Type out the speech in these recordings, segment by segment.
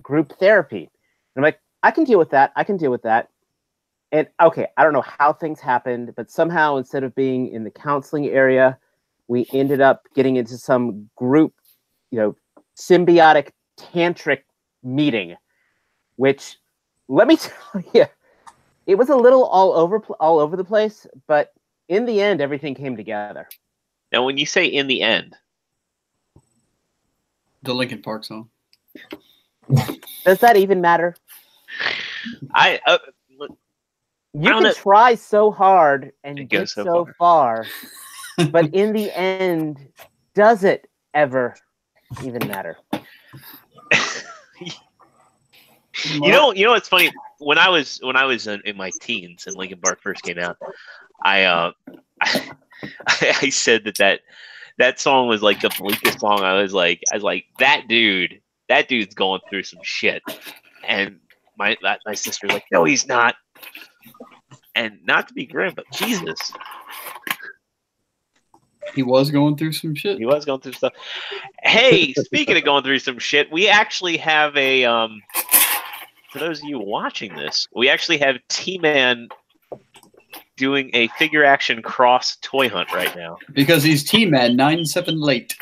group therapy. And I'm like, I can deal with that. I can deal with that. And okay, I don't know how things happened, but somehow instead of being in the counseling area, we ended up getting into some group, symbiotic tantric meeting, which, let me tell you, it was a little all over the place, but in the end, everything came together. Now, when you say in the end, the Linkin Park song. Does that even matter? You can try so hard and get so far, but in the end, does it ever even matter? You know what's funny? When I was in my teens and Linkin Park first came out, I said that song was like the bleakest song. I was like that dude's going through some shit, and my sister's like, no, he's not. And not to be grim, but Jesus, he was going through some shit. He was going through stuff. Hey, speaking of going through some shit, we actually have a for those of you watching this, we actually have T-Man doing a figure action cross toy hunt right now. Because he's T-Man 9/7 late.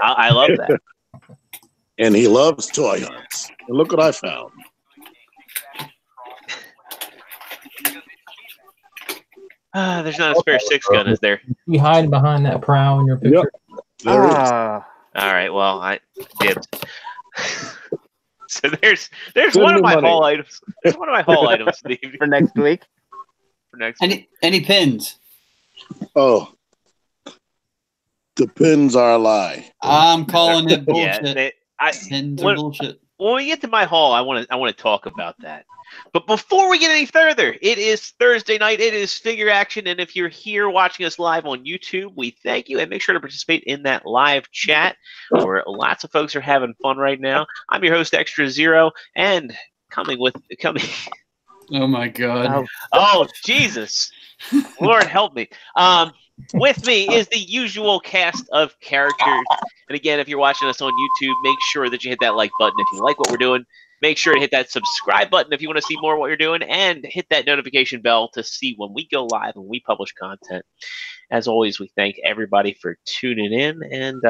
I love that. And he loves toy hunts. And look what I found. There's not a spare 6-gun, is there? You hide behind that prow in your picture. Yep. All right. Well, I did. So there's one of my haul items. There's one of my haul items for next week. Any pins? Oh, the pins are a lie. I'm calling it bullshit. Pins are bullshit. When we get to my haul, I want to talk about that. But before we get any further, it is Thursday night. It is Figure Action. And if you're here watching us live on YouTube, we thank you. And make sure to participate in that live chat where lots of folks are having fun right now. I'm your host, Extra Zero. And coming. Oh, my God. Oh, Jesus. Lord, help me. With me is the usual cast of characters. And again, if you're watching us on YouTube, make sure that you hit that like button if you like what we're doing. Make sure to hit that subscribe button if you want to see more of what you're doing, and hit that notification bell to see when we go live and we publish content. As always, we thank everybody for tuning in, and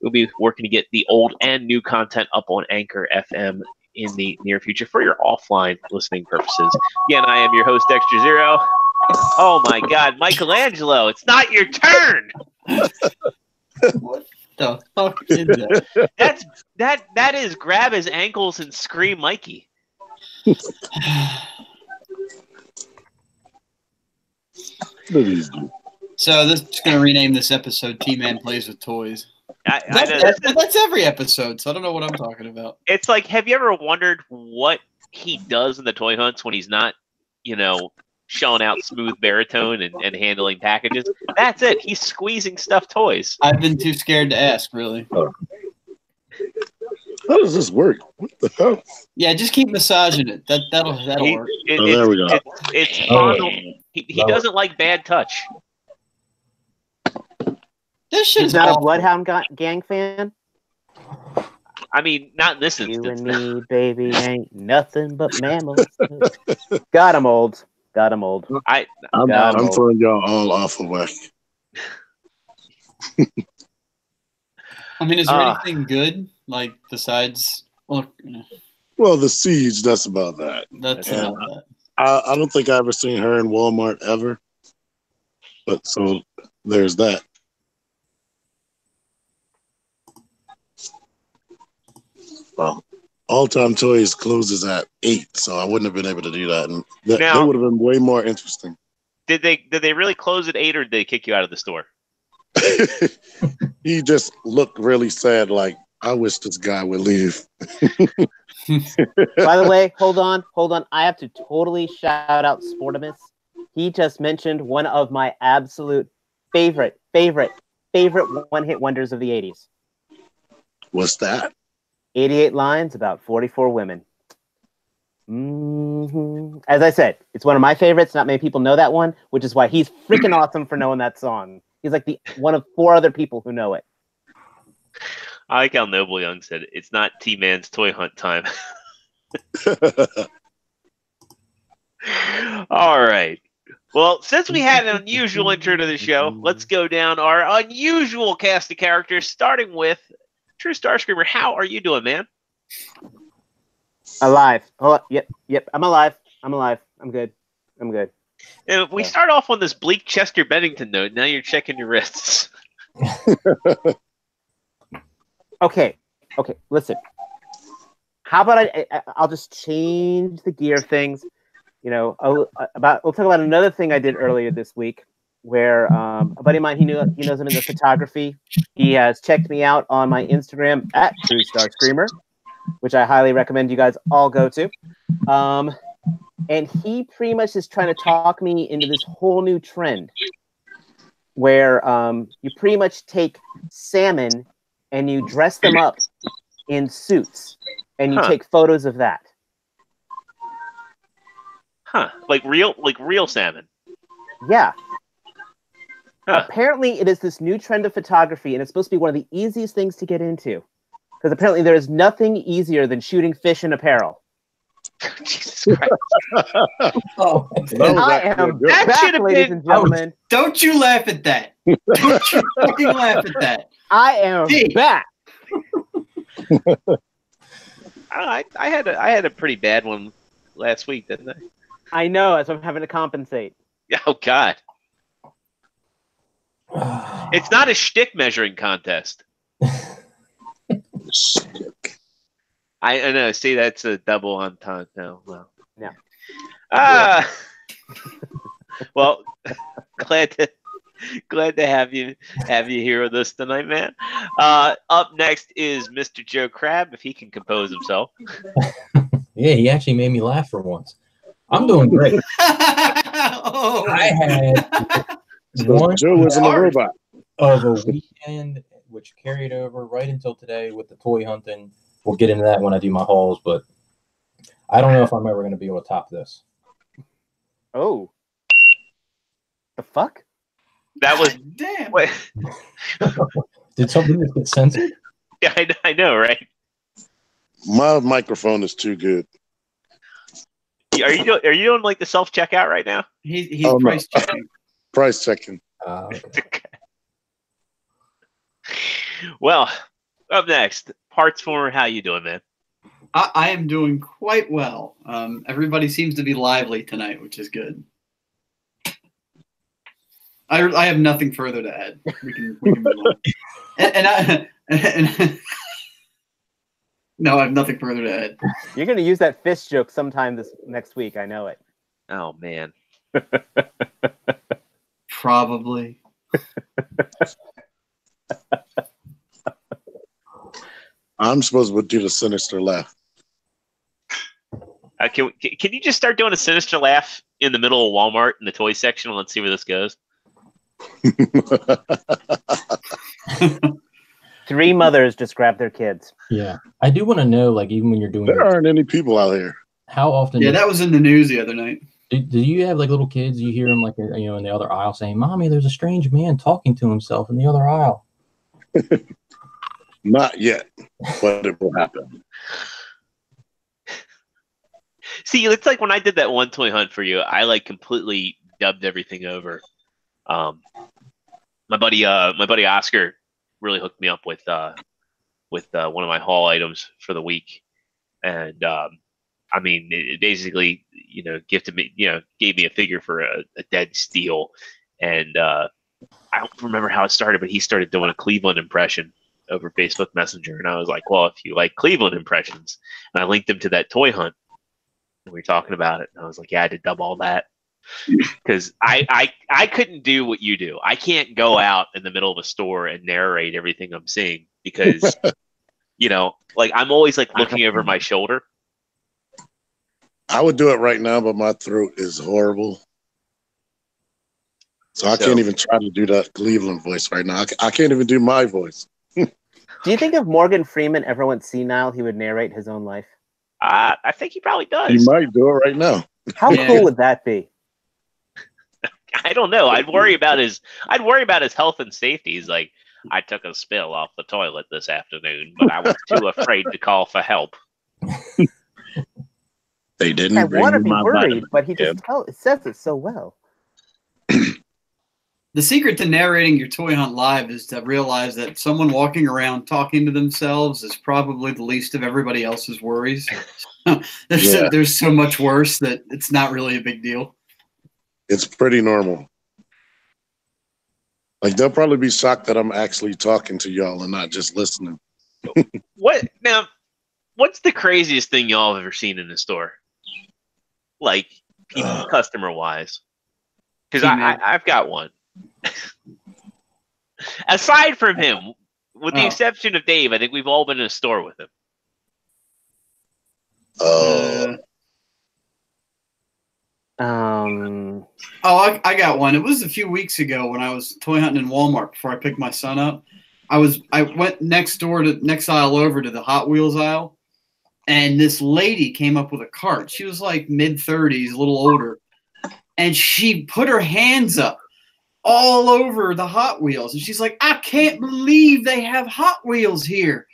we'll be working to get the old and new content up on Anchor FM in the near future for your offline listening purposes. Again, I am your host, Extra Zero. Oh my God, Michelangelo, it's not your turn. What the fuck is that? That is grab his ankles and scream Mikey. So this is going to rename this episode T-Man Plays with Toys. That's every episode, so I don't know what I'm talking about. It's like, have you ever wondered what he does in the toy hunts when he's not, shelling out smooth baritone and handling packages? That's it. He's squeezing stuffed toys. I've been too scared to ask, really. How does this work? What the hell? Yeah, just keep massaging it. That'll work. There we go. He doesn't like bad touch. This shit is not a Bloodhound Gang fan. I mean, not in this instance. You and me, baby, ain't nothing but mammals. Got him, old. I'm throwing y'all all off of whack. I mean, is there anything good, like, besides... Well, the Siege, that's about that. That's about that. I don't think I've ever seen her in Walmart ever. But so, there's that. Well, All Time Toys closes at 8, so I wouldn't have been able to do that, and that would have been way more interesting. Did they really close at 8, or did they kick you out of the store? He just looked really sad, like, I wish this guy would leave. By the way, hold on. I have to totally shout out Sportimus. He just mentioned one of my absolute favorite one-hit wonders of the 80s. What's that? 88 lines, about 44 women. Mm-hmm. As I said, it's one of my favorites. Not many people know that one, which is why he's freaking awesome for knowing that song. He's like one of 4 other people who know it. I like how Noble Young said it. It's not T-Man's toy hunt time. All right. Well, since we had an unusual intro to the show, let's go down our unusual cast of characters, starting with True Starscreamer. How are you doing, man? Alive. Oh, yep. I'm alive. I'm good. And if we start off on this bleak Chester Bennington note, now you're checking your wrists. Okay. Listen. How about I'll just change the gear of things. We'll talk about another thing I did earlier this week, where a buddy of mine, he knows I'm into photography. He has checked me out on my Instagram at True Starscreamer, which I highly recommend you guys all go to. And he pretty much is trying to talk me into this whole new trend where you pretty much take salmon and you dress them up in suits and you take photos of that. Huh? Like real salmon? Yeah. Apparently, it is this new trend of photography, and it's supposed to be one of the easiest things to get into. Because apparently, there is nothing easier than shooting fish in apparel. Jesus Christ! I am back, ladies and gentlemen. Don't you laugh at that! Don't you fucking laugh at that! I am back. I had a pretty bad one last week, didn't I? I know, so I'm having to compensate. Oh God! It's not a shtick measuring contest. I know. See, that's a double entendre now. Well, yeah. Well, glad to have you here with us tonight, man. Up next is Mr. Joe Crab, if he can compose himself. Yeah, he actually made me laugh for once. I'm doing great. I had one Joe wasn't a robot of a weekend which carried over right until today with the toy hunting. We'll get into that when I do my hauls, but I don't know if I'm ever going to be able to top this. Oh. The fuck? That was... Damn. Wait. Did something just get censored? Yeah, I know, right? My microphone is too good. Are you doing like the self-checkout right now? He's price checking. Price checking. Okay. Well, up next, Parts Former. How you doing, man? I am doing quite well. Everybody seems to be lively tonight, which is good. I have nothing further to add. We can move on. No, I have nothing further to add. You're going to use that fish joke sometime next week. I know it. Oh man. Probably. I'm supposed to do the sinister laugh. Can you just start doing a sinister laugh in the middle of Walmart in the toy section? Let's see where this goes. 3 mothers just grab their kids. Yeah. I do want to know, like, even when you're doing There aren't any people out here. how often... Yeah, that was in the news the other night. Do you have, like, little kids, you hear them, like, in the other aisle saying, "Mommy, there's a strange man talking to himself in the other aisle"? Not yet, but it will happen. See, it's like when I did that one toy hunt for you, I like completely dubbed everything over. My buddy Oscar really hooked me up with one of my haul items for the week, and I mean, it basically, gifted me, gave me a figure for a dead steel, and I don't remember how it started, but he started doing a Cleveland impression over Facebook Messenger, and I was like, well, if you like Cleveland impressions, and I linked him to that toy hunt, and we were talking about it, and I was like, yeah, I had to dub all that. Because I couldn't do what you do. I can't go out in the middle of a store and narrate everything I'm seeing because, like I'm always like looking over my shoulder. I would do it right now, but my throat is horrible. So I can't even try to do that Cleveland voice right now. I can't even do my voice. Do you think if Morgan Freeman ever went senile, he would narrate his own life? I think he probably does. He might do it right now. How cool would that be? I don't know. I'd worry about his health and safety. He's like, I took a spill off the toilet this afternoon, but I was too afraid to call for help. They didn't I bring want to me be my worried, vitamin. but he just says it so well. The secret to narrating your toy hunt live is to realize that someone walking around talking to themselves is probably the least of everybody else's worries. There's so much worse that it's not really a big deal. It's pretty normal. Like, they'll probably be shocked that I'm actually talking to y'all and not just listening. What's the craziest thing y'all have ever seen in the store? Like, customer-wise? Because I've got one. Aside from him, with the exception of Dave, I think we've all been in a store with him. I got one. It was a few weeks ago when I was toy hunting in Walmart before I picked my son up. I went next aisle over to the Hot Wheels aisle, and this lady came up with a cart. She was like mid-30s, a little older, and she put her hands up all over the Hot Wheels, and she's like, "I can't believe they have Hot Wheels here.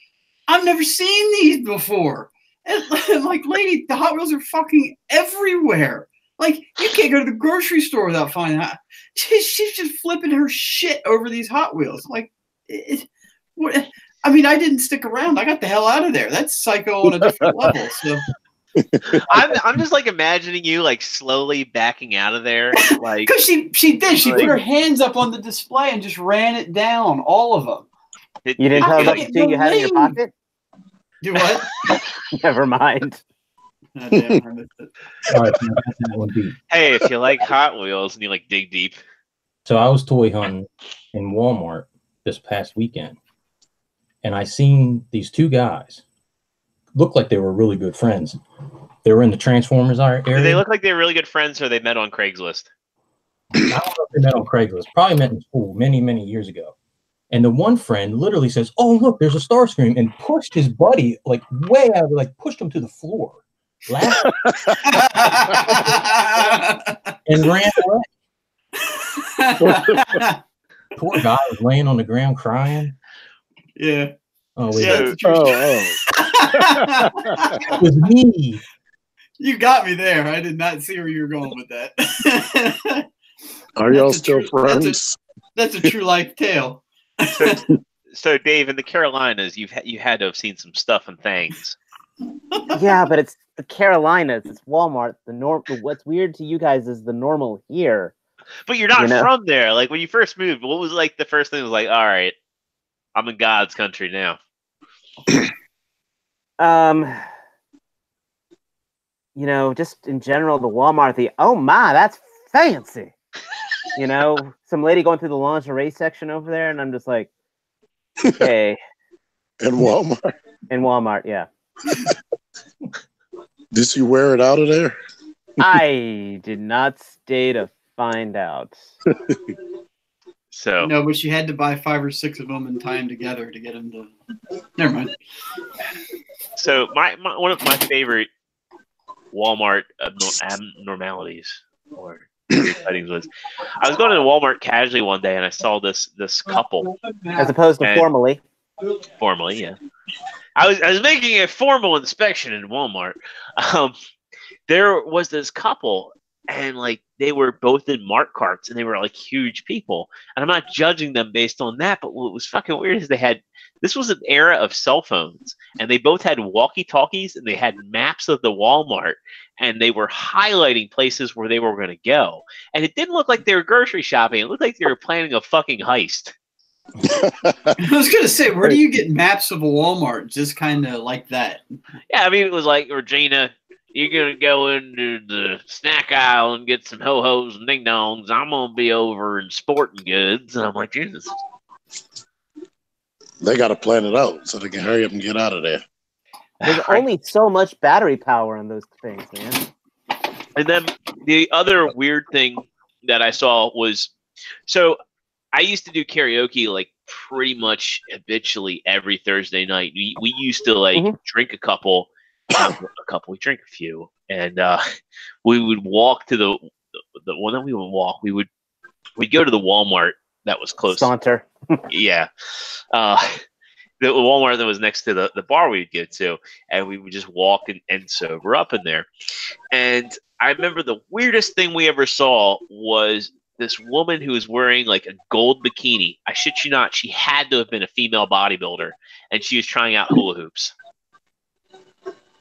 I've never seen these before." And like, lady, the Hot Wheels are fucking everywhere. Like, you can't go to the grocery store without finding that. She's just flipping her shit over these Hot Wheels. Like, I mean, I didn't stick around. I got the hell out of there. That's psycho on a different level. So I'm just like imagining you like slowly backing out of there, like, because she did. She put her hands up on the display and just ran it down, all of them. You didn't tell her about the two you had in your pocket? Do what? Never mind. Oh, damn, I missed it. All right, so I got that one beat. Hey, if you like Hot Wheels and you like dig deep. So I was toy hunting in Walmart this past weekend, and I seen these two guys. Looked like they were really good friends. They were in the Transformers area. Do they look like they're really good friends, or they met on Craigslist? I don't know if they met on Craigslist. Probably met in school many, many years ago. And the one friend literally says, "Oh, look, there's a Starscream," and pushed his buddy like way out, like pushed him to the floor, laughed, and ran away. Poor guy was laying on the ground crying. Yeah. Oh, wait. Yeah, It was me. You got me there. I did not see where you were going with that. Are y'all still friends? That's a true life tale. So, Dave, in the Carolinas, you had to have seen some stuff and things. Yeah, but it's the Carolinas. It's Walmart. What's weird to you guys is the normal here. But you're not from there. Like, when you first moved, what was like the first thing? Was like, all right, I'm in God's country now. Just in general, the Walmart, oh my, that's fancy. Some lady going through the lingerie section over there, and I'm just like, okay. In Walmart? In Walmart, yeah. Did she wear it out of there? I did not stay to find out. So no, but she had to buy 5 or 6 of them and tie them together to get them to. Never mind. So one of my favorite Walmart abnormalities or sightings was I was going to Walmart casually one day and I saw this couple. As opposed to formally. Formally, yeah. I was making a formal inspection in Walmart. There was this couple, and like they were both in Mart carts, and they were like huge people. And I'm not judging them based on that, but what was fucking weird is this was an era of cell phones, and they both had walkie-talkies, and they had maps of the Walmart, and they were highlighting places where they were going to go. And it didn't look like they were grocery shopping. It looked like they were planning a fucking heist. I was going to say, where do you get maps of a Walmart just kind of like that? Yeah, I mean, it was like, Regina, you're going to go into the snack aisle and get some ho-hos and ding-dongs. I'm going to be over in sporting goods. And I'm like, Jesus. They got to plan it out so they can hurry up and get out of there. There's only so much battery power on those things, man. And then the other weird thing that I saw was, so I used to do karaoke like pretty much habitually every Thursday night. We used to like drink a couple, we drink a few, and we would walk to the one that we would walk. We'd go to the Walmart that was close. Saunter. Yeah. The Walmart that was next to the bar we'd get to, and we would just walk and sober up in there. And I remember the weirdest thing we ever saw was this woman who was wearing like a gold bikini. I shit you not, she had to have been a female bodybuilder, and she was trying out hula hoops.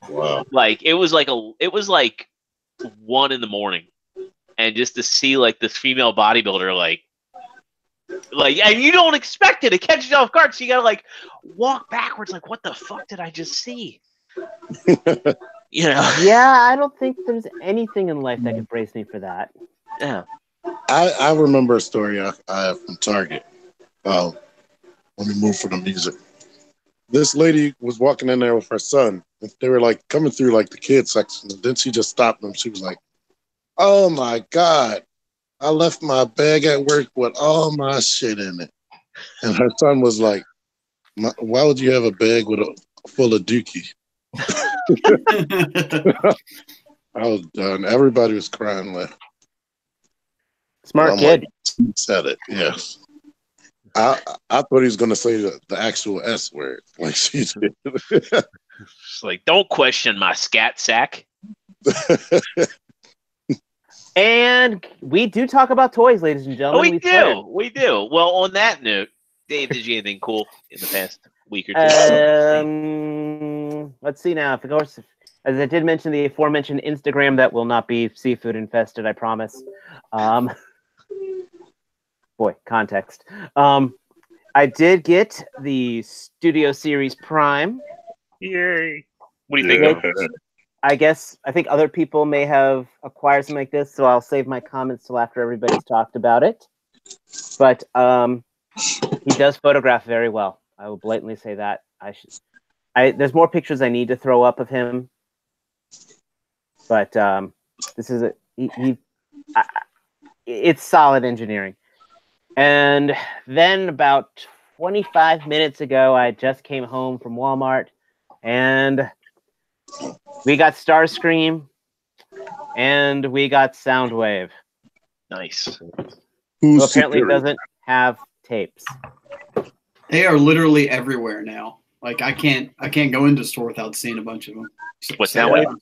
Wow. Like it was like 1 a.m, and just to see like this female bodybuilder like, and you don't expect it. It catches you off guard, so you gotta like walk backwards. Like, what the fuck did I just see? You know? Yeah, I don't think there's anything in life that could brace me for that. Yeah. I remember a story I have from Target. When we moved for the music, this lady was walking in there with her son. And they were like coming through like the kids section, and then she just stopped them. She was like, "Oh my God, I left my bag at work with all my shit in it." And her son was like, "Why would you have a bag full of dookie?" I was done. Everybody was crying. Like, Smart kid. Like, he said it. Yes. I thought he was going to say the actual S word, like she did. It's like, don't question my scat sack. And we do talk about toys, ladies and gentlemen. We do. Well, on that note, Dave, did you anything cool in the past week or two? Let's see now. Of course, as I did mention the aforementioned Instagram, that will not be seafood infested, I promise. Boy, context. I did get the Studio Series Prime. Yay. What do you think of it? I think other people may have acquired something like this, so I'll save my comments till after everybody's talked about it. But he does photograph very well. I will blatantly say that. There's more pictures I need to throw up of him, but this is it's solid engineering. And then about 25 minutes ago, I just came home from Walmart, and we got Starscream, and we got Soundwave. Nice. Who apparently doesn't have tapes. They are literally everywhere now. Like I can't go into a store without seeing a bunch of them. What, Soundwave?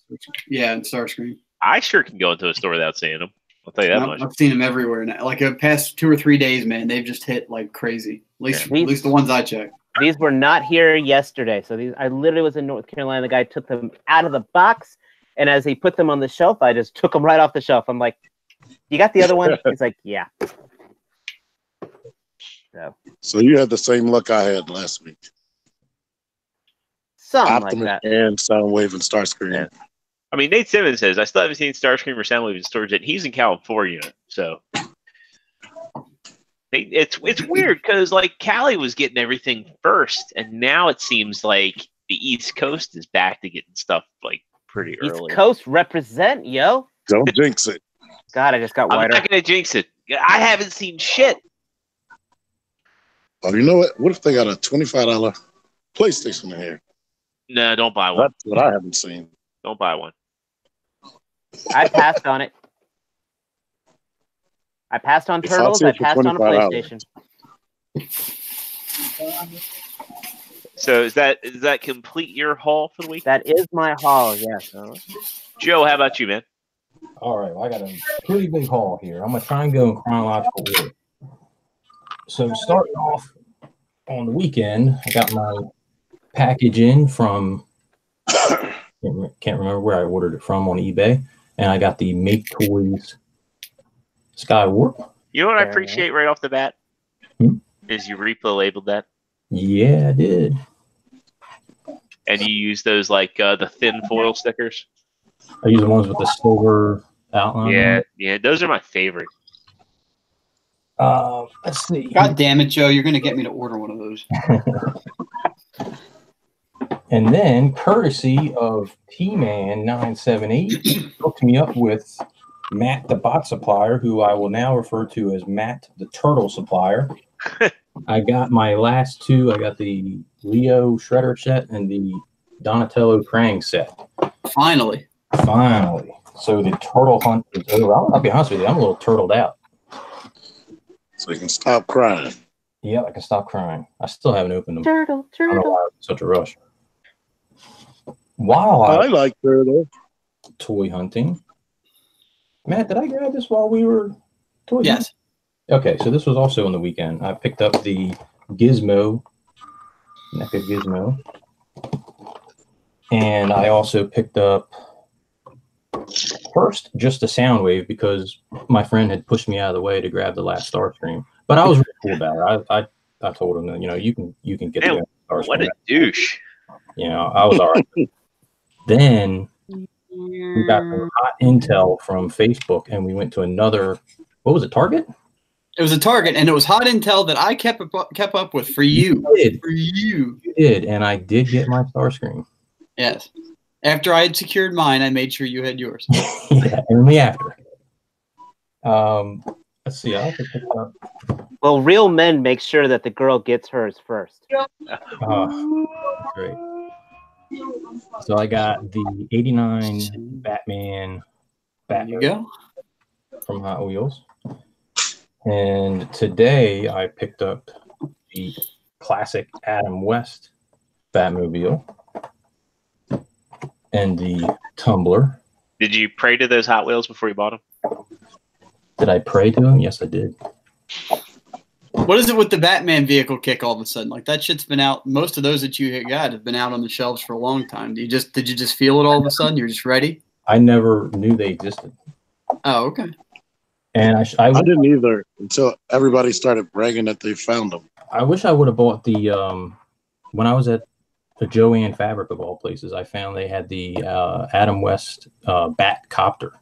Yeah, and Starscream. I sure can go into a store without seeing them. I'll tell you that much. I've seen them everywhere now. Like the past 2 or 3 days, man, they've just hit like crazy. At least the ones I checked. These were not here yesterday. So I literally was in North Carolina. The guy took them out of the box, and as he put them on the shelf, I just took them right off the shelf. I'm like, "You got the other one?" He's like, "Yeah." So you had the same luck I had last week. Something Optimus like that. And Soundwave and Starscream. Yeah. I mean, Nate Simmons says, I still haven't seen Starscream or Soundwave in stores yet. He's in California, so it's weird because like Cali was getting everything first, and now it seems like the East Coast is back to getting stuff like pretty early. East Coast represent, yo. Don't jinx it. God, I just got whiter. I'm not gonna jinx it. I haven't seen shit. Oh, you know what? What if they got a $25 PlayStation in here? No, don't buy one. That's what I haven't seen. Don't buy one. I passed on it. I passed on Turtles. I passed on a PlayStation. So does that complete your haul for the week? That is my haul, yes. Joe, how about you, man? All right, well, I got a pretty big haul here. I'm going to try and go in chronological order. So starting off on the weekend, I got my package in from, can't remember where I ordered it from on eBay, and I got the Make Toys Skywarp. You know what I appreciate right off the bat? Is you repo labeled that. Yeah, I did. And you use those like the thin foil stickers? I use the ones with the silver outline. Yeah, those are my favorite. Let's see. God damn it, Joe! You're gonna get me to order one of those. And then, courtesy of T-Man 978, hooked me up with Matt the Bot Supplier, who I will now refer to as Matt the Turtle Supplier. I got my last two. I got the Leo Shredder set and the Donatello Krang set. Finally. So the turtle hunt is over. I'll be honest with you, I'm a little turtled out. So you can stop crying. Yeah, I can stop crying. I still haven't opened them. Turtle, I don't know turtle. why I'm in such a rush. While I I like turtle. toy hunting. Matt, did I grab this while we were toy hunting? Yes. Okay, so this was also on the weekend. I picked up the Gizmo, NECA Gizmo. And I also picked up first just a Soundwave because my friend had pushed me out of the way to grab the last Starscream. But I was really cool about it. I told him that, you know, you can get the Starscream. What a douche. You know, I was all right. Then we got some hot intel from Facebook, and we went to another. What was it? Target. It was a Target, and it was hot intel that I kept up with for you. Did. For you. You did, and I did get my Starscream. Yes. After I had secured mine, I made sure you had yours. Yeah, only after. Let's see. I also picked up. Well, real men make sure that the girl gets hers first. Great. So I got the '89 Batman There you go. from Hot Wheels. And today I picked up the classic Adam West Batmobile and the Tumbler. Did you pray to those Hot Wheels before you bought them? Did I pray to them? Yes, I did. What is it with the Batman vehicle kick all of a sudden? Like that shit's been out. Most of those that you got have been out on the shelves for a long time. Did you just feel it all of a sudden? You're just ready? I never knew they existed. Oh, okay. And I didn't either until everybody started bragging that they found them. I wish I would have bought the when I was at the Joanne Fabric of all places. I found they had the Adam West Bat Copter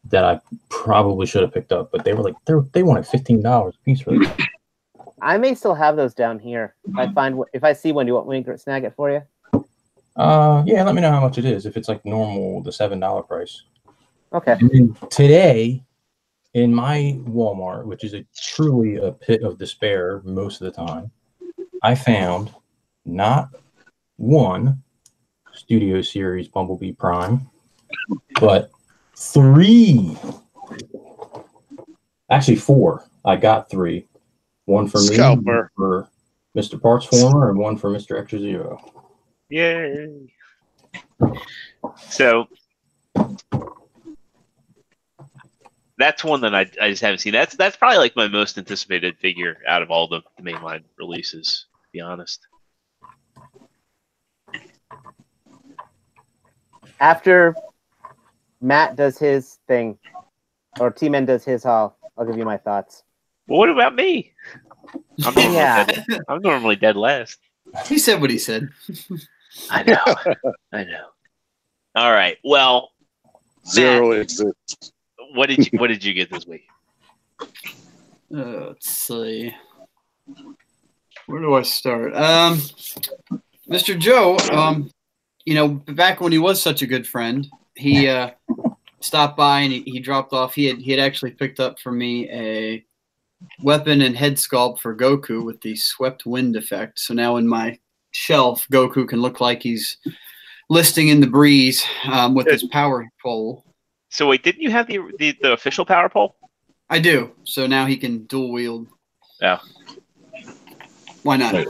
that I probably should have picked up, but they were like they wanted $15 a piece for that. I may still have those down here. If I see one, do you want me to snag it for you? Yeah, let me know how much it is. If it's like normal, the $7 price. Okay. And then today, in my Walmart, which is truly a pit of despair most of the time, I found not one Studio Series Bumblebee Prime, but 3. Actually, 4. I got 3. One for me, one for Mr. Parts Former, and one for Mr. Extra Zero. Yay! So that's one that I just haven't seen. That's probably like my most anticipated figure out of all the mainline releases, to be honest. After Matt does his thing, or T-Man does his haul, I'll give you my thoughts. Well, what about me? I'm normally dead last. He said what he said. I know. All right. Well, Zero Matt, exists. what did you get this week? Let's see. Where do I start? Mr. Joe, you know, back when he was such a good friend, he stopped by and he dropped off. He had actually picked up for me a weapon and head sculpt for Goku with the swept wind effect. So now in my shelf, Goku can look like he's listing in the breeze with his power pole. So wait, didn't you have the official power pole? I do. So now he can dual wield. Yeah. Why not?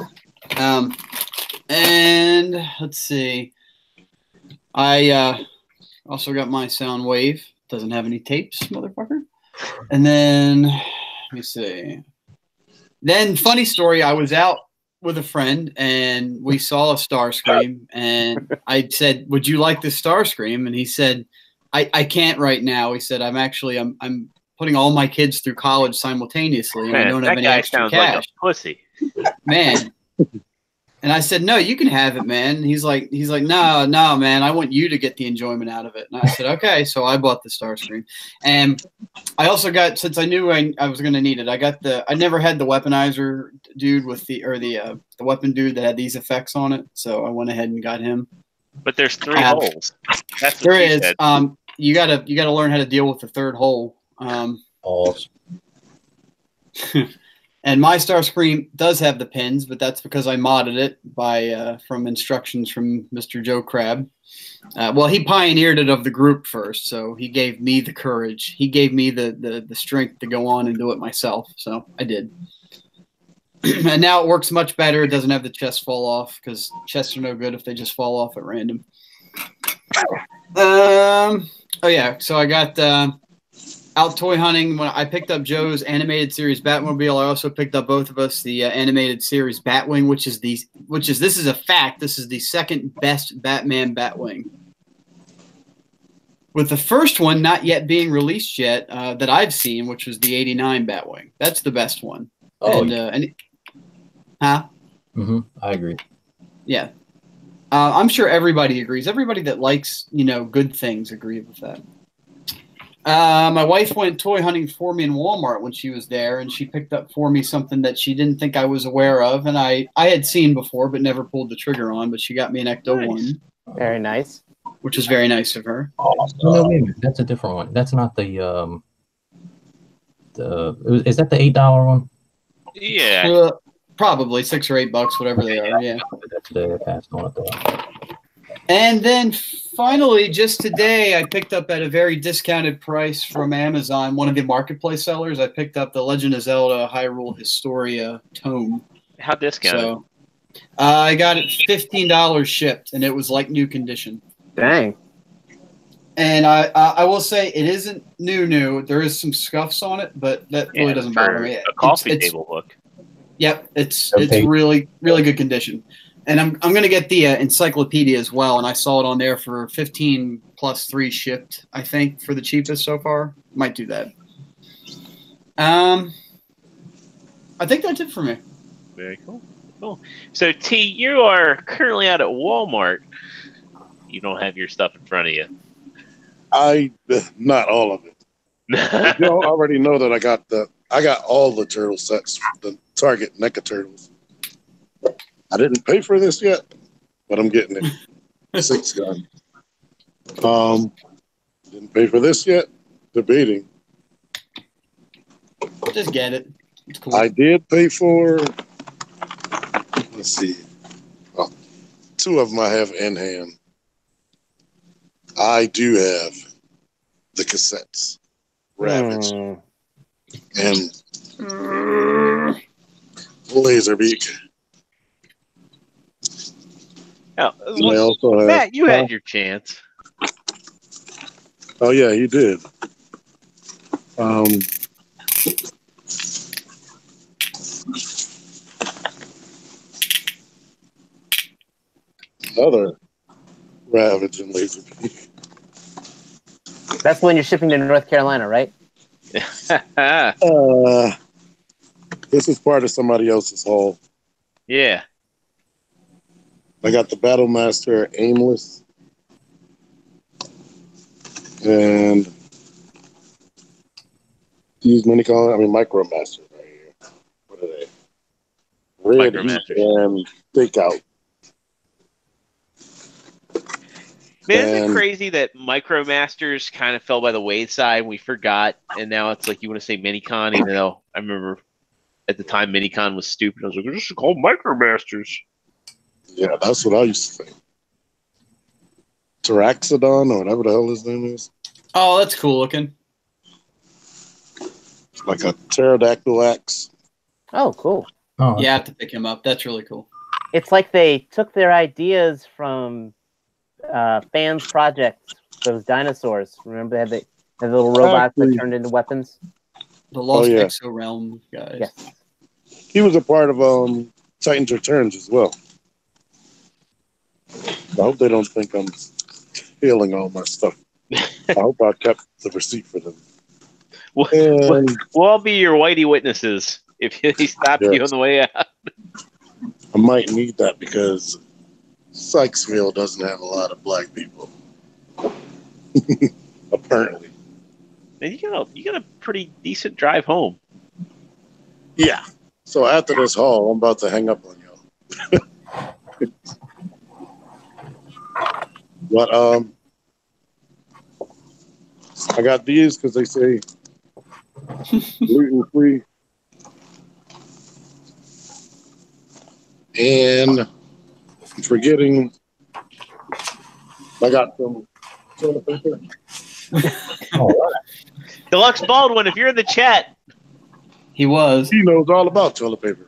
And let's see. I also got my Soundwave. Doesn't have any tapes, motherfucker. And then let me see. Then funny story. I was out with a friend and we saw a Starscream, and I said, "Would you like this Starscream?" And he said, I can't right now. He said, I'm putting all my kids through college simultaneously, and Man, I don't have any extra cash." Like a pussy. Man. And I said, "No, you can have it, man." And he's like, no, man, I want you to get the enjoyment out of it. And I said, okay. So I bought the Starscream. And I also got, since I knew I was going to need it, I never had the weaponizer dude with the weapon dude that had these effects on it. So I went ahead and got him. But there's 3 holes. That's what there she is. said. You gotta learn how to deal with the third hole. Balls. And my Starscream does have the pins, but that's because I modded it by from instructions from Mr. Joe Crab. Well, he pioneered it of the group first, so he gave me the courage. He gave me the strength to go on and do it myself, so I did. And now it works much better. It doesn't have the chest fall off because chests are no good if they just fall off at random. Oh yeah, so I got out toy hunting when I picked up Joe's animated series Batmobile. I also picked up both of us the animated series Batwing, which is this is a fact. This is the second best Batman Batwing. With the first one not yet being released yet that I've seen, which was the '89 Batwing. That's the best one. Oh, huh? I agree. Yeah. I'm sure everybody agrees. Everybody that likes, good things agrees with that. My wife went toy hunting for me in Walmart when she was there, and she picked up for me something that she didn't think I was aware of, and I had seen before but never pulled the trigger on, but she got me an Ecto one. Very nice. Which was very nice of her. No, wait a minute. That's a different one. That's not the is that the $8 one? Yeah. Probably $6 or $8, whatever they are. Yeah. That's the past one. And then finally, just today, I picked up at a very discounted price from Amazon, one of the marketplace sellers. I picked up the Legend of Zelda Hyrule Historia tome. How discounted? So I got it $15 shipped, and it was like new condition. Dang. And I will say it isn't new. There is some scuffs on it, but that really doesn't bother me. A coffee table book. Yep, it's really good condition. And I'm going to get the encyclopedia as well, and I saw it on there for 15 plus 3 shipped, I think, for the cheapest so far. Might do that. I think that's it for me. Very cool. Cool. So, T, you are currently out at Walmart. You don't have your stuff in front of you. Not all of it. You already know that I got all the turtle sets, the Target NECA turtles. I didn't pay for this yet, but I'm getting it. 6 gun. Didn't pay for this yet. Debating. Just get it. It's cool. I did pay for. Let's see. Oh, 2 of them I have in hand. I do have the cassettes, Ravage, and Laserbeak. Oh, I also have, Matt, you had your chance. Oh yeah, you did. Another Ravage and Laserbeak. That's when you're shipping to North Carolina, right? This is part of somebody else's haul. Yeah. I got the Battle Master Aimless. And these Micro Masters right here. What are they? Red and Stakeout. Man, isn't it crazy that Micro Masters kind of fell by the wayside? We forgot, and now it's like you want to say Minicon, even though I remember at the time Minicon was stupid. I was like, this is called Micro Masters. Yeah, that's what I used to think. Taraxodon, or whatever the hell his name is. Oh, that's cool looking. It's like a pterodactyl axe. Oh, cool. Oh, yeah, I have to pick him up. That's really cool. It's like they took their ideas from fans' projects, those dinosaurs. Remember, they had the little robots that turned into weapons? The Lost Exo Realm guys. Yes. He was a part of Titans Returns as well. I hope they don't think I'm stealing all my stuff. I hope I kept the receipt for them. We'll all be your whitey witnesses if he stops you on the way out. I might need that because Sykesville doesn't have a lot of black people. Apparently. And you got a pretty decent drive home. Yeah. So after this haul, I'm about to hang up on y'all. But I got these because they say gluten free. And I'm forgetting. I got some toilet paper. All right. Deluxe Baldwin, if you're in the chat, He was. He knows all about toilet paper.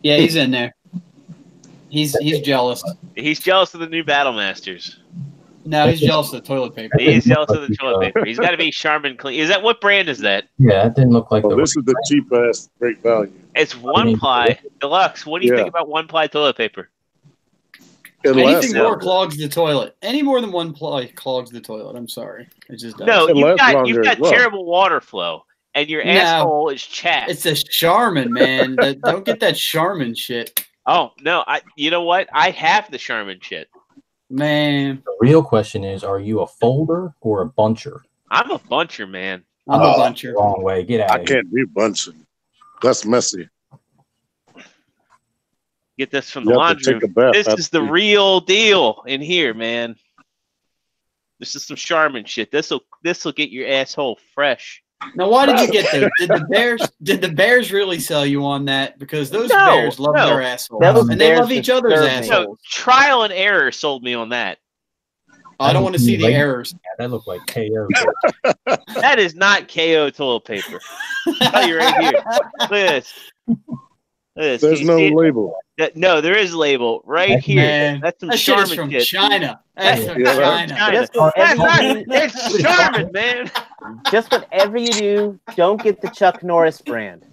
Yeah, he's in there. He's jealous. he's jealous of the new Battle Masters. No, he's jealous of the toilet paper. He's jealous of the toilet paper. He's got to be Charmin Clean. Is that what brand is that? Yeah, that didn't look like Well, the. this is the cheap ass, great value. It's one ply. Deluxe, what do you think about one ply toilet paper? It lasts Anything more longer. clogs the toilet. Any more than one ply clogs the toilet. I'm sorry. It just does. No, It you've lasts got longer as well. terrible water flow, and your No. asshole is chapped. It's a Charmin, man. Don't get that Charmin shit. Oh no! You know what? I have the Charmin shit. Man, The real question is, are you a folder or a buncher? I'm a buncher, man. I'm a buncher. Wrong way. Get out I of here. can't do bunching. That's messy. Get this from You the have laundry to take a room. bath. This after is the you- real deal in here, man. This is some Charmin shit. This'll get your asshole fresh. Now, why did you get those? Did the Bears really sell you on that? Because those No, Bears love no. their assholes, Those and they Bears love each other's disturb me. assholes. No, trial and error sold me on that. I don't want to see the errors. Yeah, that looked like KO. That is not KO toilet paper. I'll tell you right here. Look at this. Look at this. There's You no see it? label. No, there is a label right here. Man, That's some that shit is Charmin from shit. China. That's from Yeah. China. China. Just whatever, It's Charmin, man. just whatever you do, don't get the Chuck Norris brand.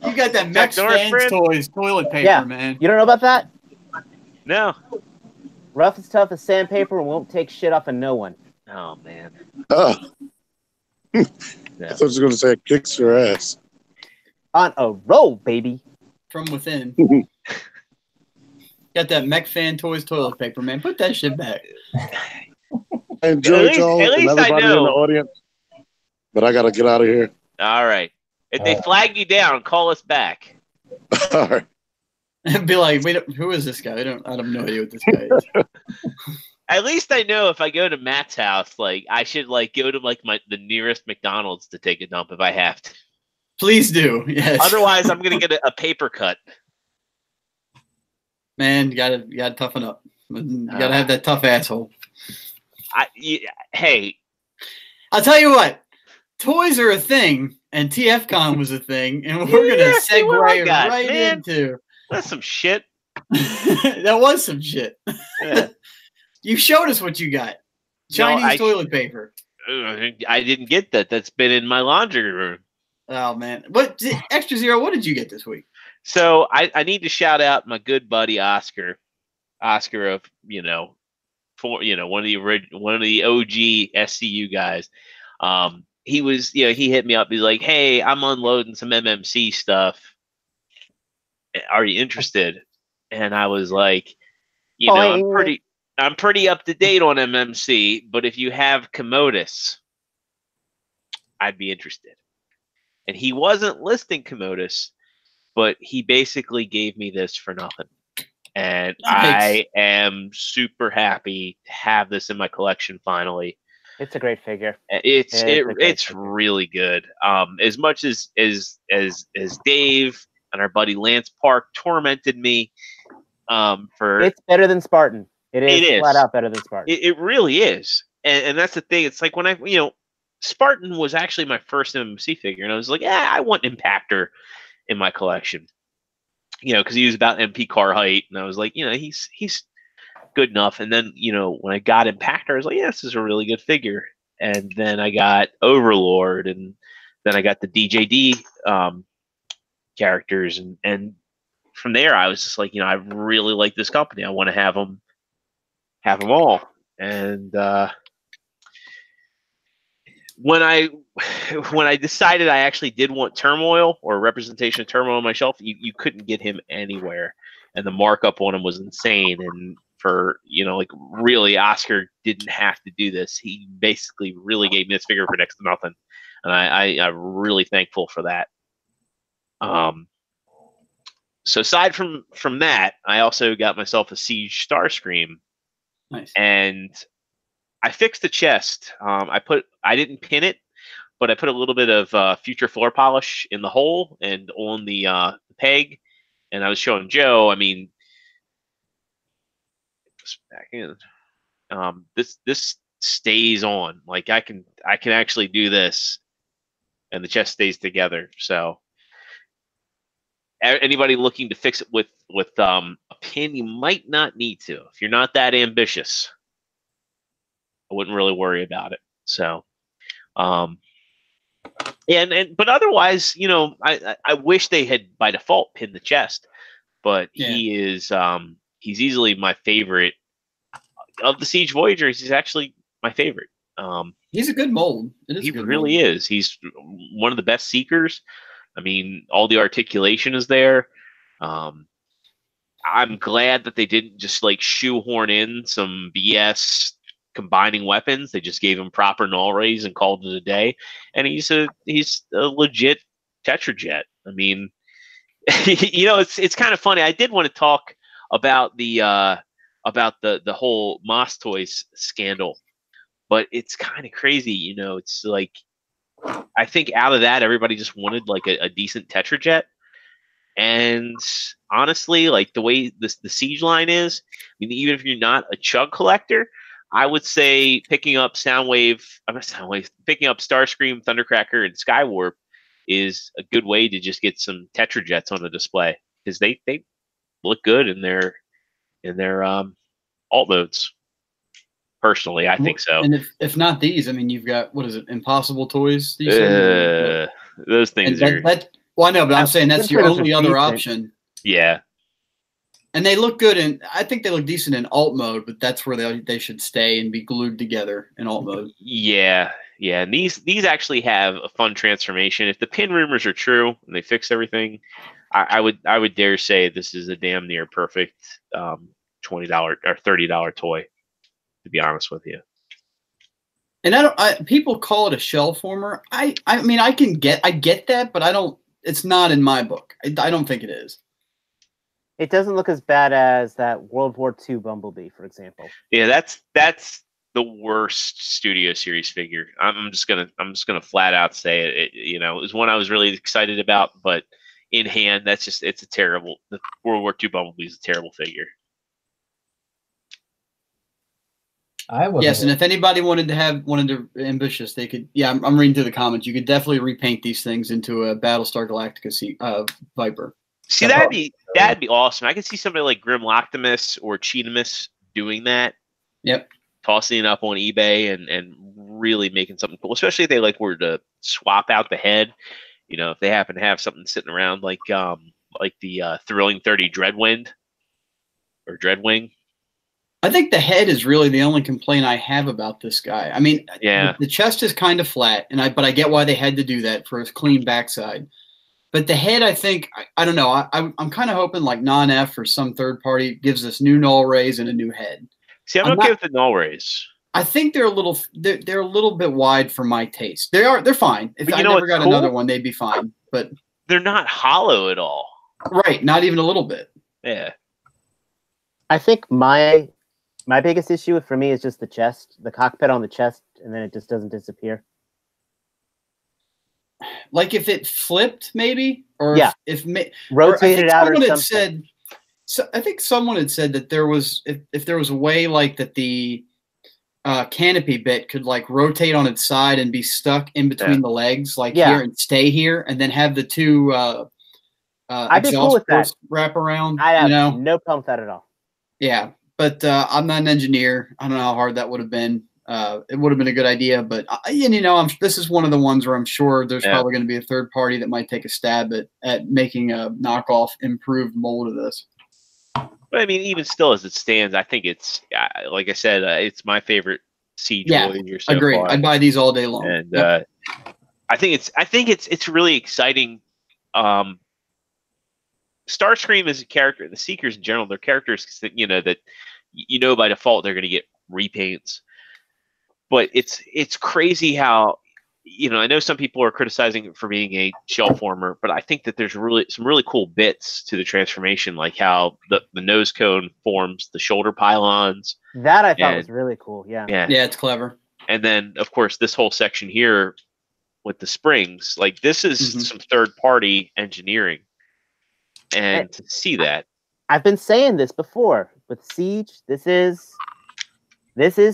You got that Mex Norris Fans brand? Toys toilet paper, Yeah. man. You don't know about that? No. Rough as tough as sandpaper and won't take shit off of no one. Oh man. Oh, Yeah. I thought you were going to say it kicks your ass. On a roll, baby. From within. Got that Mech Fan Toys toilet paper, man. Put that shit back. I enjoy At least- y'all at and least I everybody in know. the audience, but I got to get out of here. All right. If they flag you down, call us back. All right. Be like, who is this guy? I have no idea what this guy is. At least I know if I go to Matt's house, like I should like go to like the nearest McDonald's to take a dump if I have to. Please do. Yes. Otherwise, I'm gonna get a paper cut. Man, you gotta toughen up. You gotta have that tough asshole. Hey, I'll tell you what. Toys are a thing, and TFCon was a thing, and we're gonna Yeah, see what I segue got, right man. into. that's some shit. That was some shit. Yeah. You showed us what you got. Chinese I- toilet paper. I didn't get that. That's been in my laundry room. Oh man. What Extra Zero, what did you get this week? So I need to shout out my good buddy Oscar of one of the OG SCU guys. He was he hit me up. He's like, hey, I'm unloading some MMC stuff. Are you interested? And I was like, I'm pretty up to date on MMC, but if you have Commodus, I'd be interested. And he wasn't listing Commodus, but he basically gave me this for nothing. And Nice. I am super happy to have this in my collection finally. It's a great figure. It's really good. As much as Dave and our buddy Lance Park tormented me for It's better than Spartan. It is flat is. out better than Spartan. it really is. And that's the thing. It's like when Spartan was actually my first MMC figure, and I was like, I want Impactor in my collection. Because he was about MP car height, and I was like, he's good enough. And then, when I got Impactor, I was like, yeah, this is a really good figure. And then I got Overlord, and then I got the DJD characters, and from there, I was just like, I really like this company. I want to have them all. And when I decided I actually did want Turmoil or representation of Turmoil on my shelf, you couldn't get him anywhere, and the markup on him was insane. And for really, Oscar didn't have to do this. He basically really gave me this figure for next to nothing, and I'm really thankful for that. So aside from that, I also got myself a Siege Starscream. Nice. And I fixed the chest. I didn't pin it, but I put a little bit of future floor polish in the hole and on the peg, And I was showing Joe. I mean, back in. This stays on. Like I can actually do this, and the chest stays together. So anybody looking to fix it with a pin, you might not need to. If you're not that ambitious, I wouldn't really worry about it. So, but otherwise, you know, I wish they had by default pinned the chest, but he is he's easily my favorite of the Siege Voyagers. He's actually my favorite. He's a good mold. He really is. He's one of the best seekers. I mean, all the articulation is there. I'm glad that they didn't just like shoehorn in some BS combining weapons. They just gave him proper null rays and called it a day. And he's a legit Tetrajet. I mean, you know, it's kind of funny. I did want to talk about the whole Moss Toys scandal, but it's kind of crazy. You know, it's like I think out of that, everybody just wanted like a decent Tetrajet. And honestly, like the way the Siege line is, I mean, even if you're not a chug collector, I would say picking up picking up Starscream, Thundercracker, and Skywarp is a good way to just get some Tetrajets on the display because they look good in their alt modes. Personally, I think so. And if not these, I mean, you've got what is it, Impossible Toys? Those things are. Well, I know, but I'm saying that's your only other option. Yeah. And they look good, and I think they look decent in alt mode, but that's where they should stay and be glued together in alt mode. Yeah, yeah. And these actually have a fun transformation. If the pin rumors are true and they fix everything, I would dare say this is a damn near perfect $20 or $30 toy. To be honest with you. And people call it a shell former. I mean, I get that, but I don't. It's not in my book. I don't think it is. It doesn't look as bad as that World War II Bumblebee, for example. Yeah, that's the worst Studio Series figure. I'm just gonna flat out say it. You know, it was one I was really excited about, but in hand, it's a terrible. The World War II Bumblebee is a terrible figure. Yes, and if anybody wanted to ambitious, they could. Yeah, I'm reading through the comments. You could definitely repaint these things into a Battlestar Galactica Viper. See, that'd be awesome. I could see somebody like Grim Loctimus or Cheetamus doing that. Yep. Tossing it up on eBay and really making something cool, especially if they were to swap out the head. You know, if they happen to have something sitting around like the Thrilling 30 Dreadwind or Dreadwing. I think the head is really the only complaint I have about this guy. I mean, yeah, the chest is kind of flat, but I get why they had to do that for his clean backside. But the head, I think, I don't know. I'm kind of hoping like non-F or some third party gives us new null rays and a new head. See, I'm okay with the null rays. I think they're a little bit wide for my taste. They're fine. If I never got another one, they'd be fine. But they're not hollow at all. Right, not even a little bit. Yeah. I think my biggest issue for me is just the chest, the cockpit on the chest, and then it just doesn't disappear. Like if it flipped, maybe, or if rotated out or something. I think someone had said that there was if there was a way like that the canopy bit could like rotate on its side and be stuck in between the legs, like here and stay here, and then have the two exhaust ports wrap around. I have no problem with that at all. Yeah. But I'm not an engineer. I don't know how hard that would have been. It would have been a good idea, but this is one of the ones where I'm sure there's probably going to be a third party that might take a stab at making a knockoff improved mold of this. But I mean, even still, as it stands, I think it's like I said, it's my favorite Siege Voyager so agree. far. I'd buy these all day long. And I think it's really exciting. Starscream is a character. The Seekers in general, they're characters that by default they're going to get repaints. But it's crazy how I know some people are criticizing it for being a shell former, but I think that there's some really cool bits to the transformation, like how the nose cone forms the shoulder pylons. That I thought was really cool. Yeah, it's clever. And then of course this whole section here with the springs, like this is some third party engineering. and to see that. I've been saying this before with Siege. This is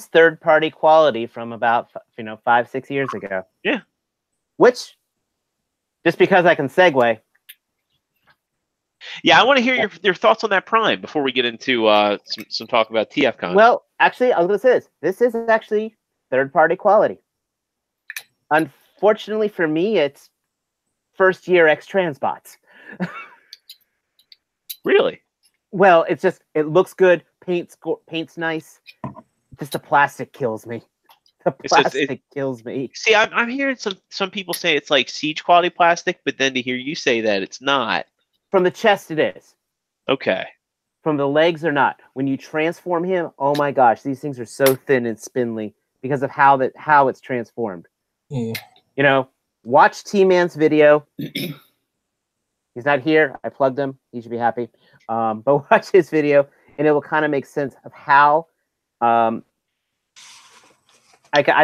third-party quality from about 5-6 years ago. Yeah. Which, just because I can segue. Yeah, I want to hear your thoughts on that Prime before we get into some talk about TFCon. Well, actually, I was going to say this. This is actually third-party quality. Unfortunately for me, it's first-year X-Transbots. Really? Well, it looks good. Paint's nice. Just the plastic kills me. The plastic kills me. See, I'm hearing some people say it's like Siege quality plastic, but then to hear you say that it's not. From the chest, it is. Okay. From the legs, they're not. When you transform him, oh my gosh, these things are so thin and spindly because of how it's transformed. Yeah. Watch T-Man's video. He's not here. I plugged him. He should be happy. But watch his video, and it will kind of make sense of how. I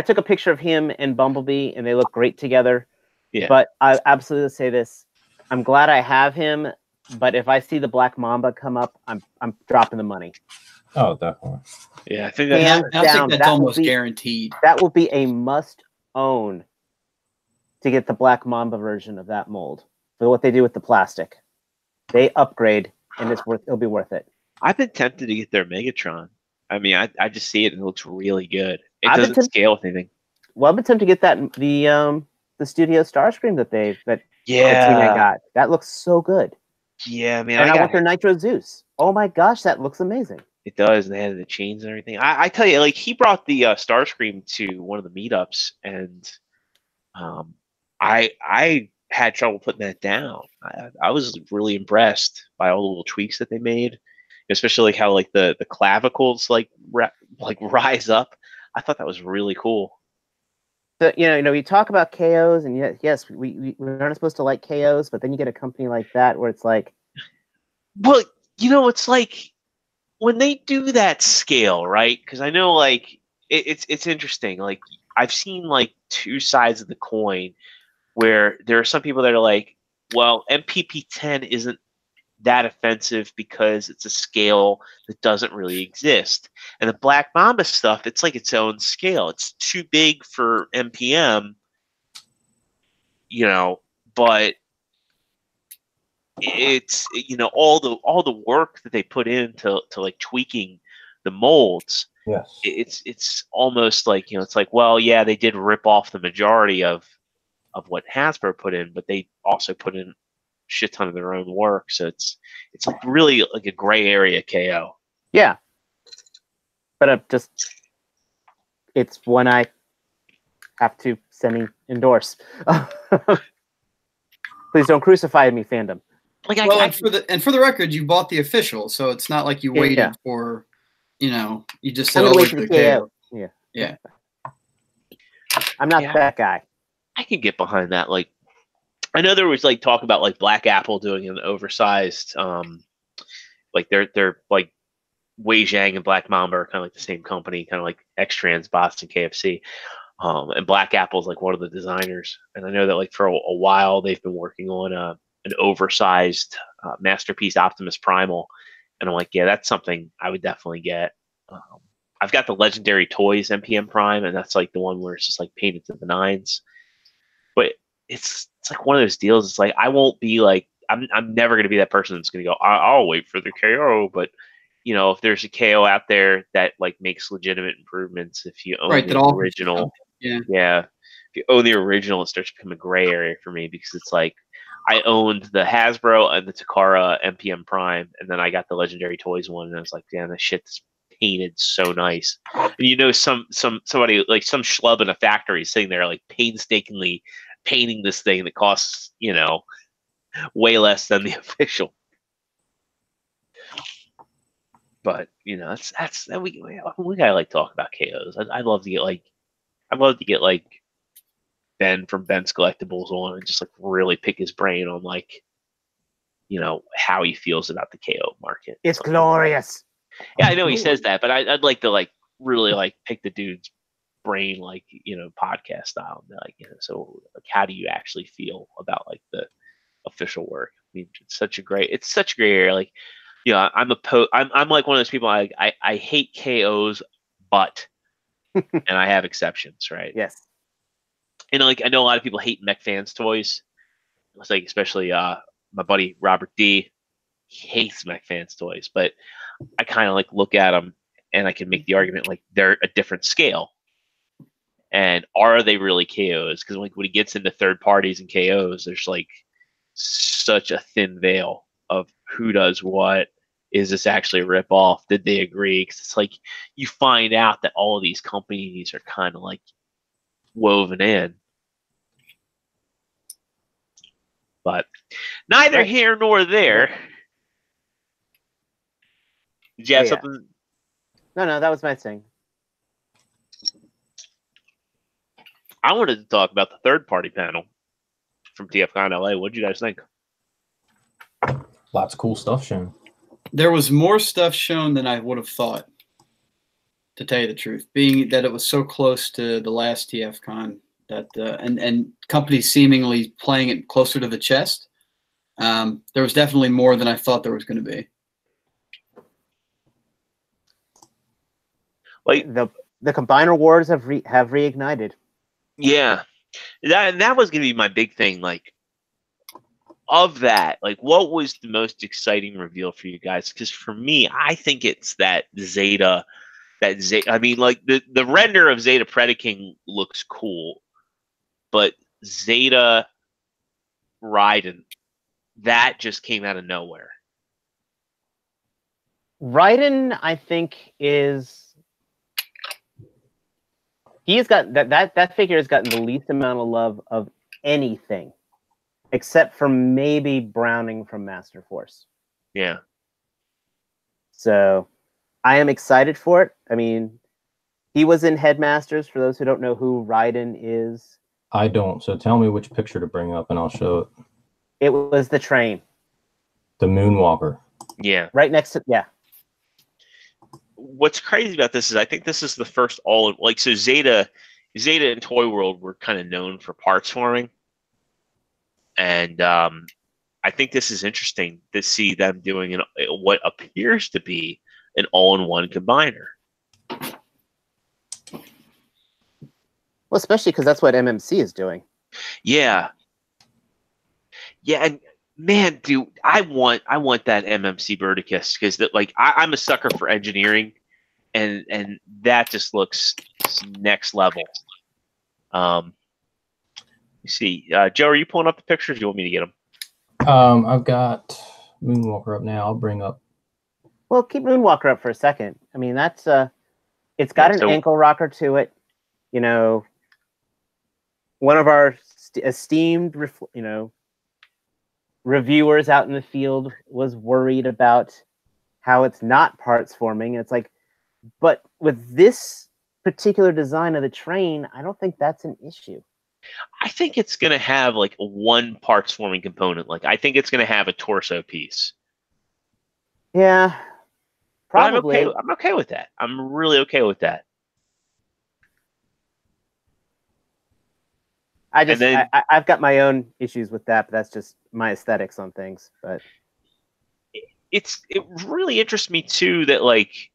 took a picture of him and Bumblebee, and they look great together. Yeah. But I absolutely say this: I'm glad I have him. But if I see the Black Mamba come up, I'm dropping the money. Oh, definitely. Yeah, I think I think that's almost guaranteed. That will be a must own to get the Black Mamba version of that mold. For what they do with the plastic, they upgrade, and it'll be worth it. I've been tempted to get their Megatron. I mean, I just see it and it looks really good. It doesn't scale with anything. Well, I've been tempted to get that the Studio Starscream that T-Man got. That looks so good. Yeah, man. And I want their Nitro Zeus. Oh my gosh, that looks amazing. It does, and they had the chains and everything. I tell you, like, he brought the Starscream to one of the meetups, and I had trouble putting that down. I was really impressed by all the little tweaks that they made, especially like how like the clavicles like rise up. I thought that was really cool. So, we talk about KOs, and yes, we aren't supposed to like KOs, but then you get a company like that where it's like, well, it's like when they do that scale, right? Because I know like it's interesting. Like I've seen like two sides of the coin where there are some people that are like, well, MPP-10 isn't that offensive because it's a scale that doesn't really exist. And the Black Mamba stuff, it's like its own scale. It's too big for MPM, but it's all the work that they put into like tweaking the molds. Yes. It's almost like it's like, well, yeah, they did rip off the majority of what Hasbro put in, but they also put in shit ton of their own work, so it's like really like a gray area KO. Yeah, but it's one I have to semi-endorse. Please don't crucify me, fandom. Like, and for the record, you bought the official, so it's not like you waited for, you just said, I'm gonna wait for the KO. Yeah. I'm not that guy. I can get behind that. Like, I know there was like talk about like Black Apple doing an oversized, like they're like Wei Zhang and Black Mamba are kind of like the same company, kind of like X-Transbots and KFC. And Black Apple's like one of the designers, and I know that like for a while they've been working on an oversized Masterpiece Optimus Primal, and I'm like, yeah, that's something I would definitely get. I've got the Legendary Toys MPM Prime, and that's like the one where it's just like painted to the nines. But it's like one of those deals. It's like I won't be like I'm never going to be that person that's going to go, I'll wait for the KO. But if there's a KO out there that like makes legitimate improvements, if you own the original, if you own the original, it starts to become a gray area for me, because it's like I owned the Hasbro and the Takara MPM Prime, and then I got the Legendary Toys one, and I was like, damn, this shit's painted so nice. And somebody like some schlub in a factory sitting there like painstakingly painting this thing that costs way less than the official. But that's we gotta like talk about KOs. I'd love to get like Ben from Ben's Collectibles on and just like really pick his brain on like how he feels about the KO market. It's glorious. Yeah, I know he says that, but I'd like to like really like pick the dude's brain, like podcast style, and like so like how do you actually feel about like the official work? mean, it's such a great area. Like, I'm like one of those people. I hate KOs, but and I have exceptions, right? Yes. And like I know a lot of people hate Mech Fans toys. It's like especially my buddy Robert D. He hates Mech Fans toys, but I kind of like look at them and I can make the argument like they're a different scale. And are they really KOs? Because like when he gets into third parties and KOs, there's like such a thin veil of who does what. Is this actually a ripoff? Did they agree? Because it's like you find out that all of these companies are kind of like woven in. But neither here nor there. Did you have something? No, that was my thing. I wanted to talk about the third-party panel from TFCon LA. What did you guys think? Lots of cool stuff shown. There was more stuff shown than I would have thought, to tell you the truth, being that it was so close to the last TFCon that and companies seemingly playing it closer to the chest. There was definitely more than I thought there was going to be. Like The combiner wars have reignited. Yeah, that was going to be my big thing. Like, of that, like, what was the most exciting reveal for you guys? Because for me, I think it's that Zeta. I mean, like the render of Zeta Predaking looks cool, but Zeta Raiden, that just came out of nowhere. Raiden, I think, he's got that figure has gotten the least amount of love of anything, except for maybe Browning from Master Force. Yeah. So I am excited for it. I mean, he was in Headmasters, for those who don't know who Raiden is. I don't, so tell me which picture to bring up and I'll show it. It was the train. The Moonwalker. Yeah. Right next to, yeah. What's crazy about this is I think this is the first so Zeta and Toy World were kind of known for parts forming. And I think this is interesting to see them doing what appears to be an all-in-one combiner. Well, especially because that's what MMC is doing. Yeah. Yeah, and man, dude, I want that MMC Verticus because I'm a sucker for engineering, and that just looks next level. You see, Joe, are you pulling up the pictures? Do you want me to get them? I've got Moonwalker up now. I'll bring up. Well, keep Moonwalker up for a second. I mean, that's it's got an ankle rocker to it. You know, one of our esteemed, reviewers out in the field was worried about how it's not parts forming. It's like, but with this particular design of the train, I don't think that's an issue. I think it's going to have like one parts forming component. Like I think it's going to have a torso piece. Yeah, probably. But I'm okay with that. I'm really okay with that. I've got my own issues with that, but that's just my aesthetics on things. But it really interests me too that like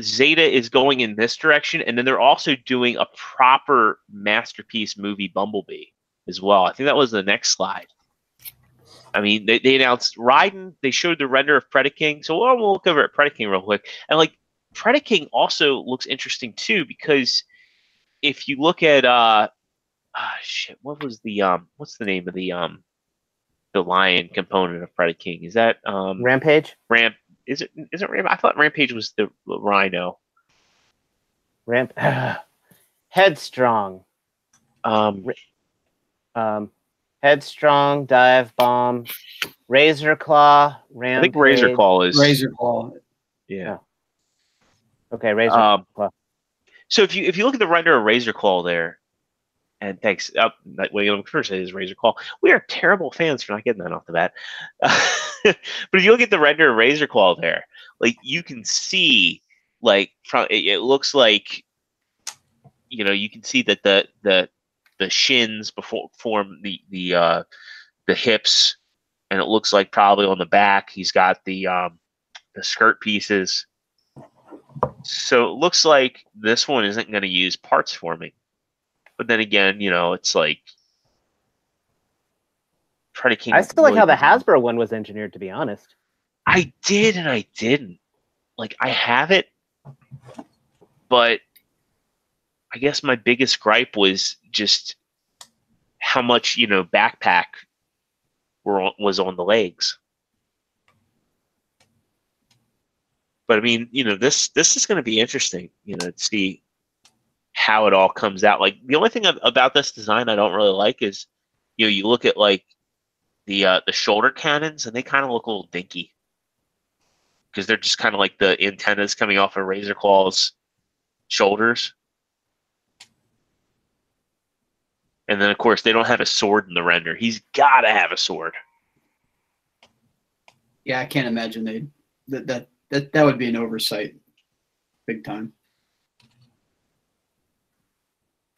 Zeta is going in this direction, and then they're also doing a proper masterpiece movie Bumblebee as well. I think that was the next slide. I mean, they announced Raiden. They showed the render of Predaking. So we'll look over at Predaking real quick. And like Predaking also looks interesting too because if you look at what was what's the name of the lion component of Predaking? Is that Rampage? Is it Rampage? I thought Rampage was the Rhino. Headstrong. Headstrong, Dive Bomb, Razor Claw, Rampage. I think Razor Claw is Razor Claw. Yeah. Okay, Razor Claw. So if you look at the render of Razor Claw there, and thanks. What I'm first say is Razor Claw. We are terrible fans for not getting that off the bat. But if you look at the render of Razor Claw there, like you can see, like from it looks like, you can see that the shins form the hips, and it looks like probably on the back he's got the skirt pieces. So it looks like this one isn't going to use parts forming. But then again, it's like Predator King. I still like how the Hasbro one was engineered, to be honest. I did and I didn't. Like, I have it, but I guess my biggest gripe was just how much, backpack was on the legs. But I mean, this is going to be interesting, to see how it all comes out. Like, the only thing about this design I don't really like is, you look at like the shoulder cannons, and they kind of look a little dinky because they're just kind of like the antennas coming off of Razor Claw's shoulders. And then, of course, they don't have a sword in the render. He's got to have a sword. Yeah, I can't imagine that would be an oversight, big time.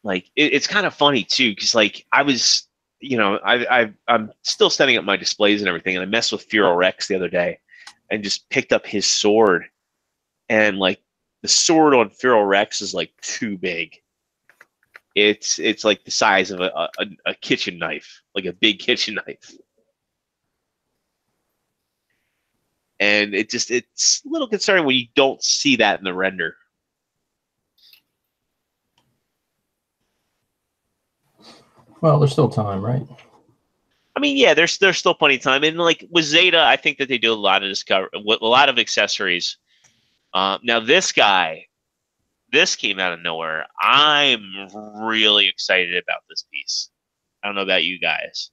Like, it's kind of funny too, because like I was, I'm still setting up my displays and everything, and I messed with Furo Rex the other day, and just picked up his sword, and like the sword on Furo Rex is like too big. It's like the size of a kitchen knife, like a big kitchen knife. And it's a little concerning when you don't see that in the render. Well, there's still time, right? I mean, yeah, there's still plenty of time. And like with Zeta, I think that they do a lot of accessories. Now this guy, this came out of nowhere. I'm really excited about this piece. I don't know about you guys.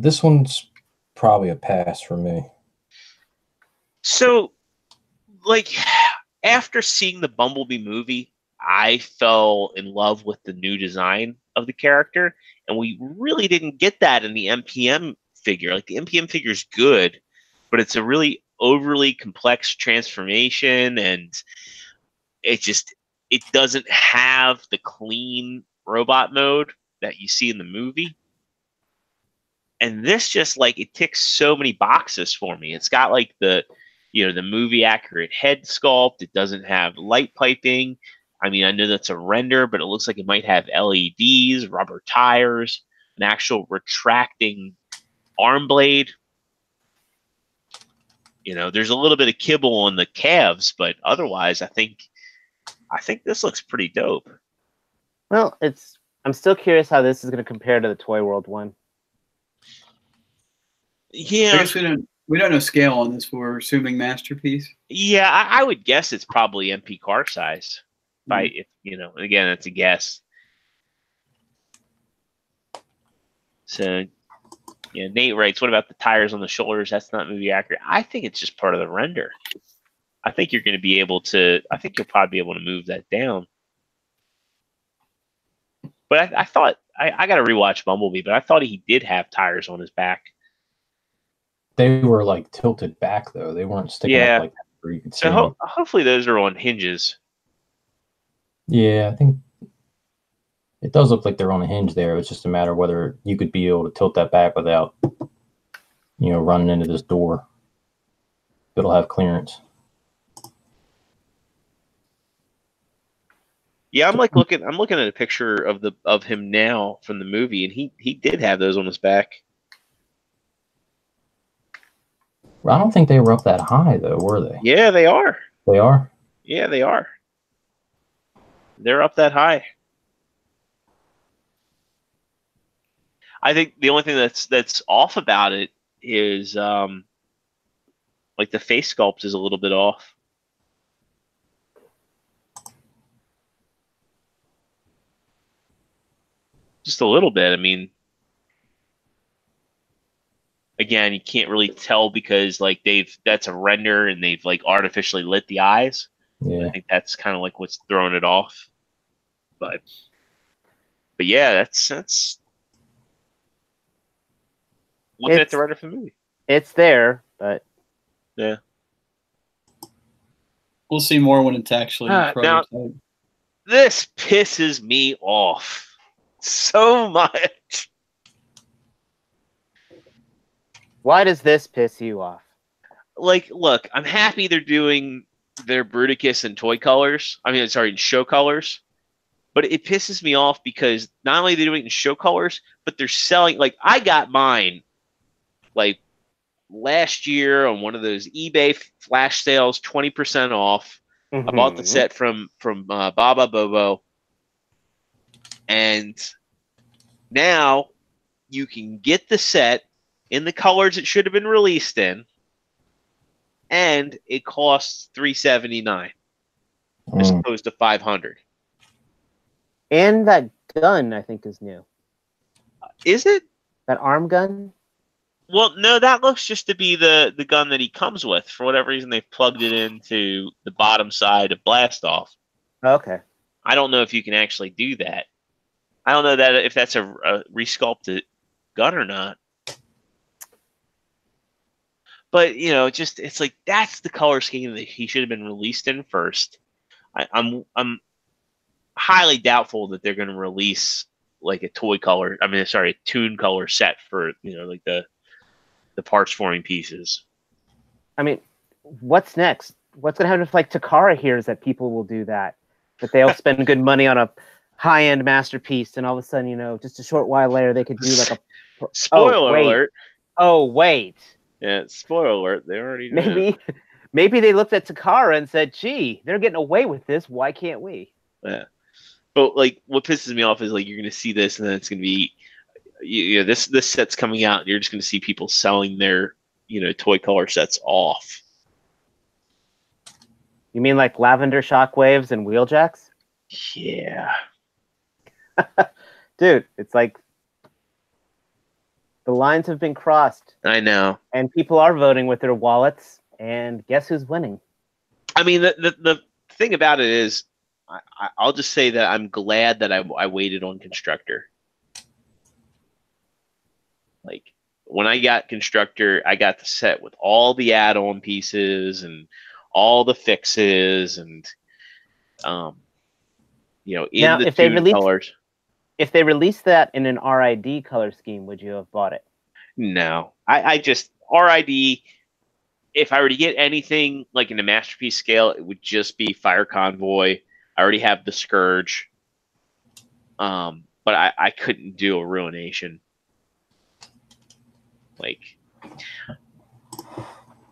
This one's probably a pass for me. So, like, after seeing the Bumblebee movie, I fell in love with the new design of the character, and we really didn't get that in the MPM figure. Like, the MPM figure is good, but it's a really overly complex transformation, and it doesn't have the clean robot mode that you see in the movie. And this just, like, it ticks so many boxes for me. It's got like the movie accurate head sculpt. It doesn't have light piping. I mean, I know that's a render, but it looks like it might have LEDs, rubber tires, an actual retracting arm blade. There's a little bit of kibble on the calves, but otherwise, I think this looks pretty dope. Well, I'm still curious how this is going to compare to the Toy World one. Yeah, I guess we don't know scale on this, but we're assuming masterpiece. Yeah, I would guess it's probably MP car size. If again, it's a guess. So, Nate writes, "What about the tires on the shoulders? That's not movie accurate." I think it's just part of the render. I think you're going to be able to. I think you'll probably be able to move that down. But I thought I got to rewatch Bumblebee, but I thought he did have tires on his back. They were like tilted back though. They weren't sticking up like that where you could see them. Hopefully those are on hinges. Yeah, I think it does look like they're on a hinge there. It's just a matter of whether you could be able to tilt that back without, running into this door. It'll have clearance. Yeah, I'm looking at a picture of him now from the movie, and he did have those on his back. I don't think they were up that high though, were they? Yeah, they are. They are? Yeah, they are. They're up that high. I think the only thing that's off about it is like the face sculpt is a little bit off. Just a little bit. I mean, again, you can't really tell because like that's a render and they've like artificially lit the eyes. Yeah. I think that's kind of like what's throwing it off. But yeah, that's looking at the render for the movie. It's there, but yeah. We'll see more when it's actually now, this pisses me off so much. Why does this piss you off? Like, look, I'm happy they're doing their Bruticus in toy colors. I mean, sorry, in show colors. But it pisses me off because not only are they doing it in show colors, but they're selling. Like, I got mine like last year on one of those eBay flash sales, 20% off. I bought the set from Baba Bobo, and now you can get the set in the colors it should have been released in, and it costs $379 as opposed to $500. And that gun, I think, is new. Is it? That arm gun? Well, no, that looks just to be the gun that he comes with. For whatever reason, they've plugged it into the bottom side of Blast Off. Okay. I don't know if you can actually do that. I don't know that if that's a resculpted gun or not. But, you know, just it's like that's the color scheme that he should have been released in first. I'm highly doubtful that they're going to release like a toy color. I mean, sorry, a tune color set for, you know, like the parts forming pieces. I mean, what's next? What's going to happen if like Takara hears that people will do that? That they'll spend good money on a high-end masterpiece, and all of a sudden, you know, just a short while later, they could do like a spoiler alert. Oh wait. Yeah, spoiler alert. They already knew. Maybe they looked at Takara and said, "Gee, they're getting away with this. Why can't we?" Yeah. But like, what pisses me off is like you're going to see this, and then it's going to be, you know, this set's coming out, and you're just going to see people selling their, you know, toy color sets off. You mean like lavender shockwaves and wheeljacks? Yeah. Dude, it's like the lines have been crossed. I know. And people are voting with their wallets, and guess who's winning? I mean, the thing about it is, I'll just say that I'm glad that I waited on Constructor. Like, when I got Constructor, I got the set with all the add-on pieces and all the fixes and, you know, in now, the two colors. If they released that in an RID color scheme, would you have bought it? No. I just, RID, if I were to get anything like in a masterpiece scale, it would just be Fire Convoy. I already have the Scourge. But I couldn't do a Ruination. Like,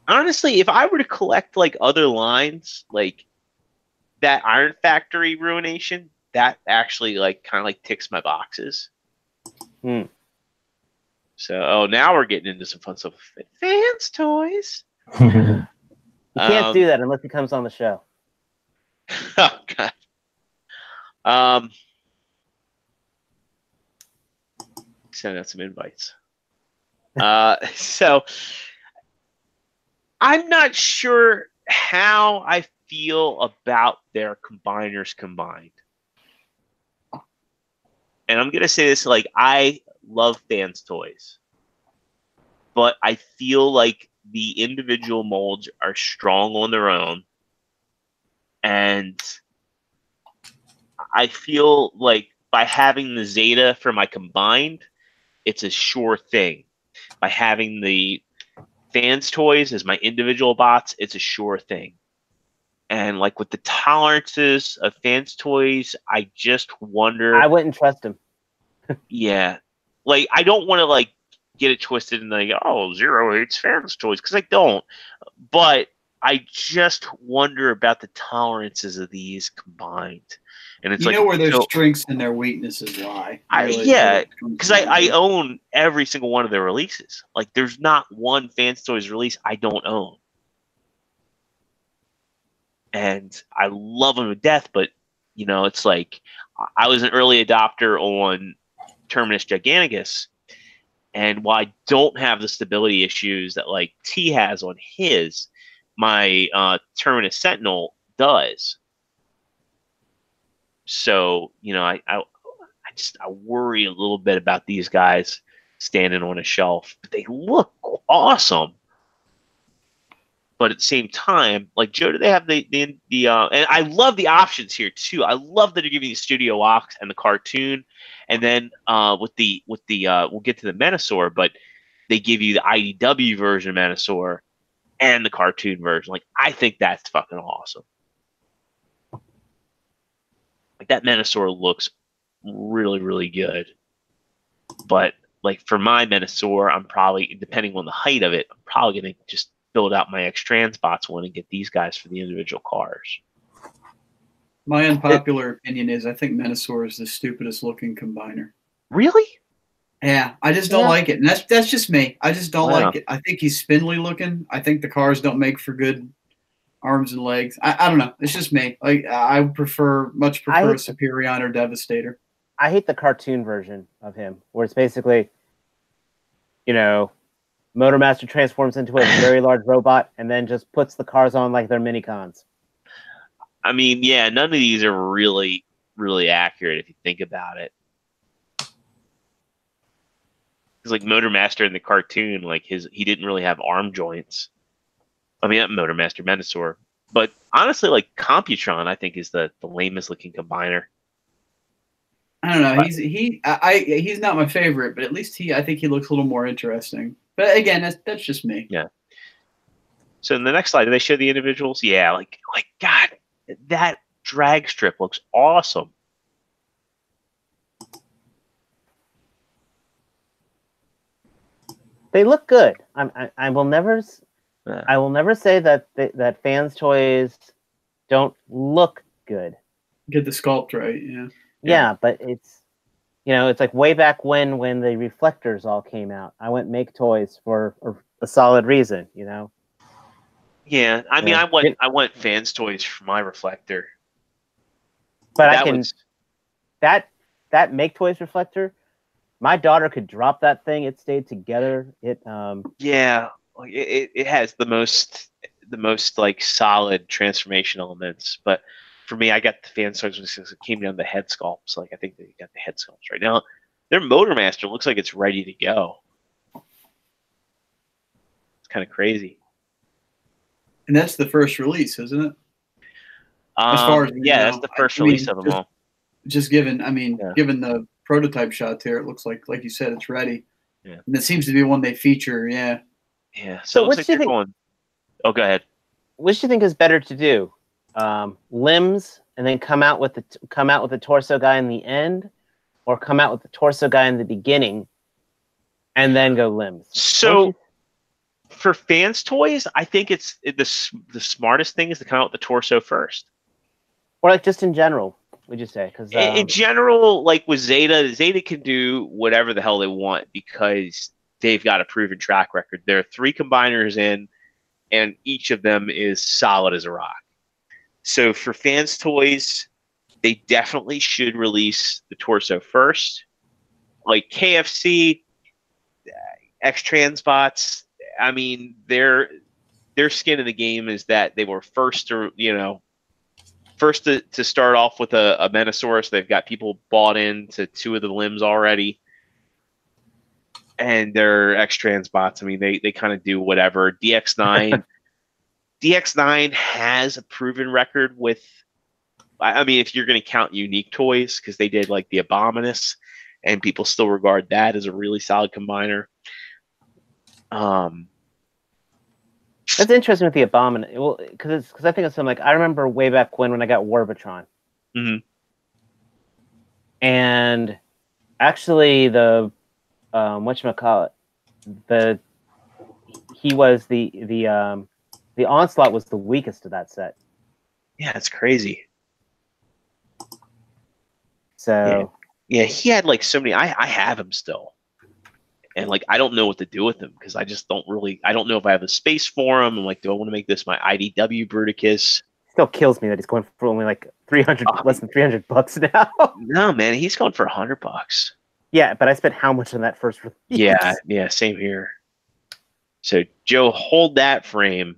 honestly, if I were to collect like other lines, like that Iron Factory Ruination, that actually like kind of like ticks my boxes. So, now we're getting into some fun stuff. Fans toys. You can't do that unless it comes on the show. Oh God. Send out some invites. So I'm not sure how I feel about their combiners combined. And I'm going to say this, like, I love fans toys, but I feel like the individual molds are strong on their own. And I feel like by having the Zeta for my combined, it's a sure thing. By having the fans toys as my individual bots, it's a sure thing. And like with the tolerances of fans toys, I just wonder. I wouldn't trust him. Yeah. Like, I don't want to like get it twisted and like, oh, Zero hates fans toys, because I don't. But I just wonder about the tolerances of these combined. And it's where their strengths and their weaknesses lie. Yeah, because I own every single one of their releases. Like, there's not one Fans Toys release I don't own. And I love them to death, but, you know, it's like I was an early adopter on Terminus Giganticus. And while I don't have the stability issues that, like, T has on his, my Terminus Sentinel does. So, you know, I worry a little bit about these guys standing on a shelf. But they look awesome. But at the same time, like, Joe, do they have the and I love the options here too. I love that they're giving you Studio Ox and the cartoon, and then with the we'll get to the Menasor, but they give you the IDW version of Menasor and the cartoon version. Like, I think that's fucking awesome. Like, that Menasor looks really, really good. But, like, for my Menasor, I'm probably, depending on the height of it, I'm probably going to just build out my X-Transbots one and get these guys for the individual cars. My unpopular opinion is I think Menasor is the stupidest looking combiner. Really? Yeah, I just don't like it. And that's just me. I just don't Wow. like it. I think he's spindly looking. I think the cars don't make for good arms and legs. I don't know. It's just me. Like I much prefer a Superion or Devastator. I hate the cartoon version of him, where it's basically, you know, Motormaster transforms into a very large robot and then just puts the cars on like they're mini-cons. I mean, yeah, none of these are really, really accurate if you think about it. Because like Motormaster in the cartoon, like he didn't really have arm joints. I mean, not Motormaster, Menasor. But honestly, like Computron, I think is the lamest looking combiner. I don't know. He's not my favorite, but at least I think he looks a little more interesting. But again, that's just me. Yeah. So in the next slide, do they show the individuals? Yeah, like God, that drag strip looks awesome. They look good. I will never say that fans' toys don't look good. Get the sculpt right, yeah. Yeah, but it's, you know, it's like way back when the reflectors all came out. I went make toys for a solid reason, you know. Yeah, I mean, I want fans' toys for my reflector. But that make toys reflector, my daughter could drop that thing. It stayed together. Yeah, it has the most like solid transformation elements. But for me, I got the fan toys because it came down to the head sculpts. Like I think they got the head sculpts right now. Their Motormaster looks like it's ready to go. It's kind of crazy. And that's the first release, isn't it? As far as that's the first release of them all. Just given the prototype shots here, it looks like you said, it's ready. Yeah. And it seems to be one they feature, yeah. Yeah. So it looks like they're going. Oh, go ahead. Which do you think is better to do? Limbs and then come out with the torso guy in the end, or come out with the torso guy in the beginning and then go limbs? So for fans' toys, I think it's the smartest thing is to come out with the torso first. Or like just in general, would you say? Because in general, like with Zeta can do whatever the hell they want because they've got a proven track record. There are 3 combiners in, and each of them is solid as a rock. So for fans' toys, they definitely should release the torso first. Like KFC, X-Transbots, I mean, their skin in the game is that they were first to start off with a Menosaurus. They've got people bought into 2 of the limbs already. And they're X-Transbots. I mean, they kind of do whatever. DX9 DX9 has a proven record with, I mean, if you're going to count unique toys, because they did like the Abominus, and people still regard that as a really solid combiner. That's interesting with the Abominus. Well, because I think it's something like, I remember way back when I got Warbitron. Mm-hmm. And actually the whatchamacallit, the Onslaught was the weakest of that set. Yeah, it's crazy. So yeah, he had like so many. I have him still, and like I don't know what to do with him because I just don't really. I don't know if I have the space for him. I'm like, do I want to make this my IDW Bruticus? Still kills me that he's going for only like 300, less than $300 now. No, man, he's going for $100. Yeah, but I spent how much on that first release? Yeah, same here. So Joe, hold that frame,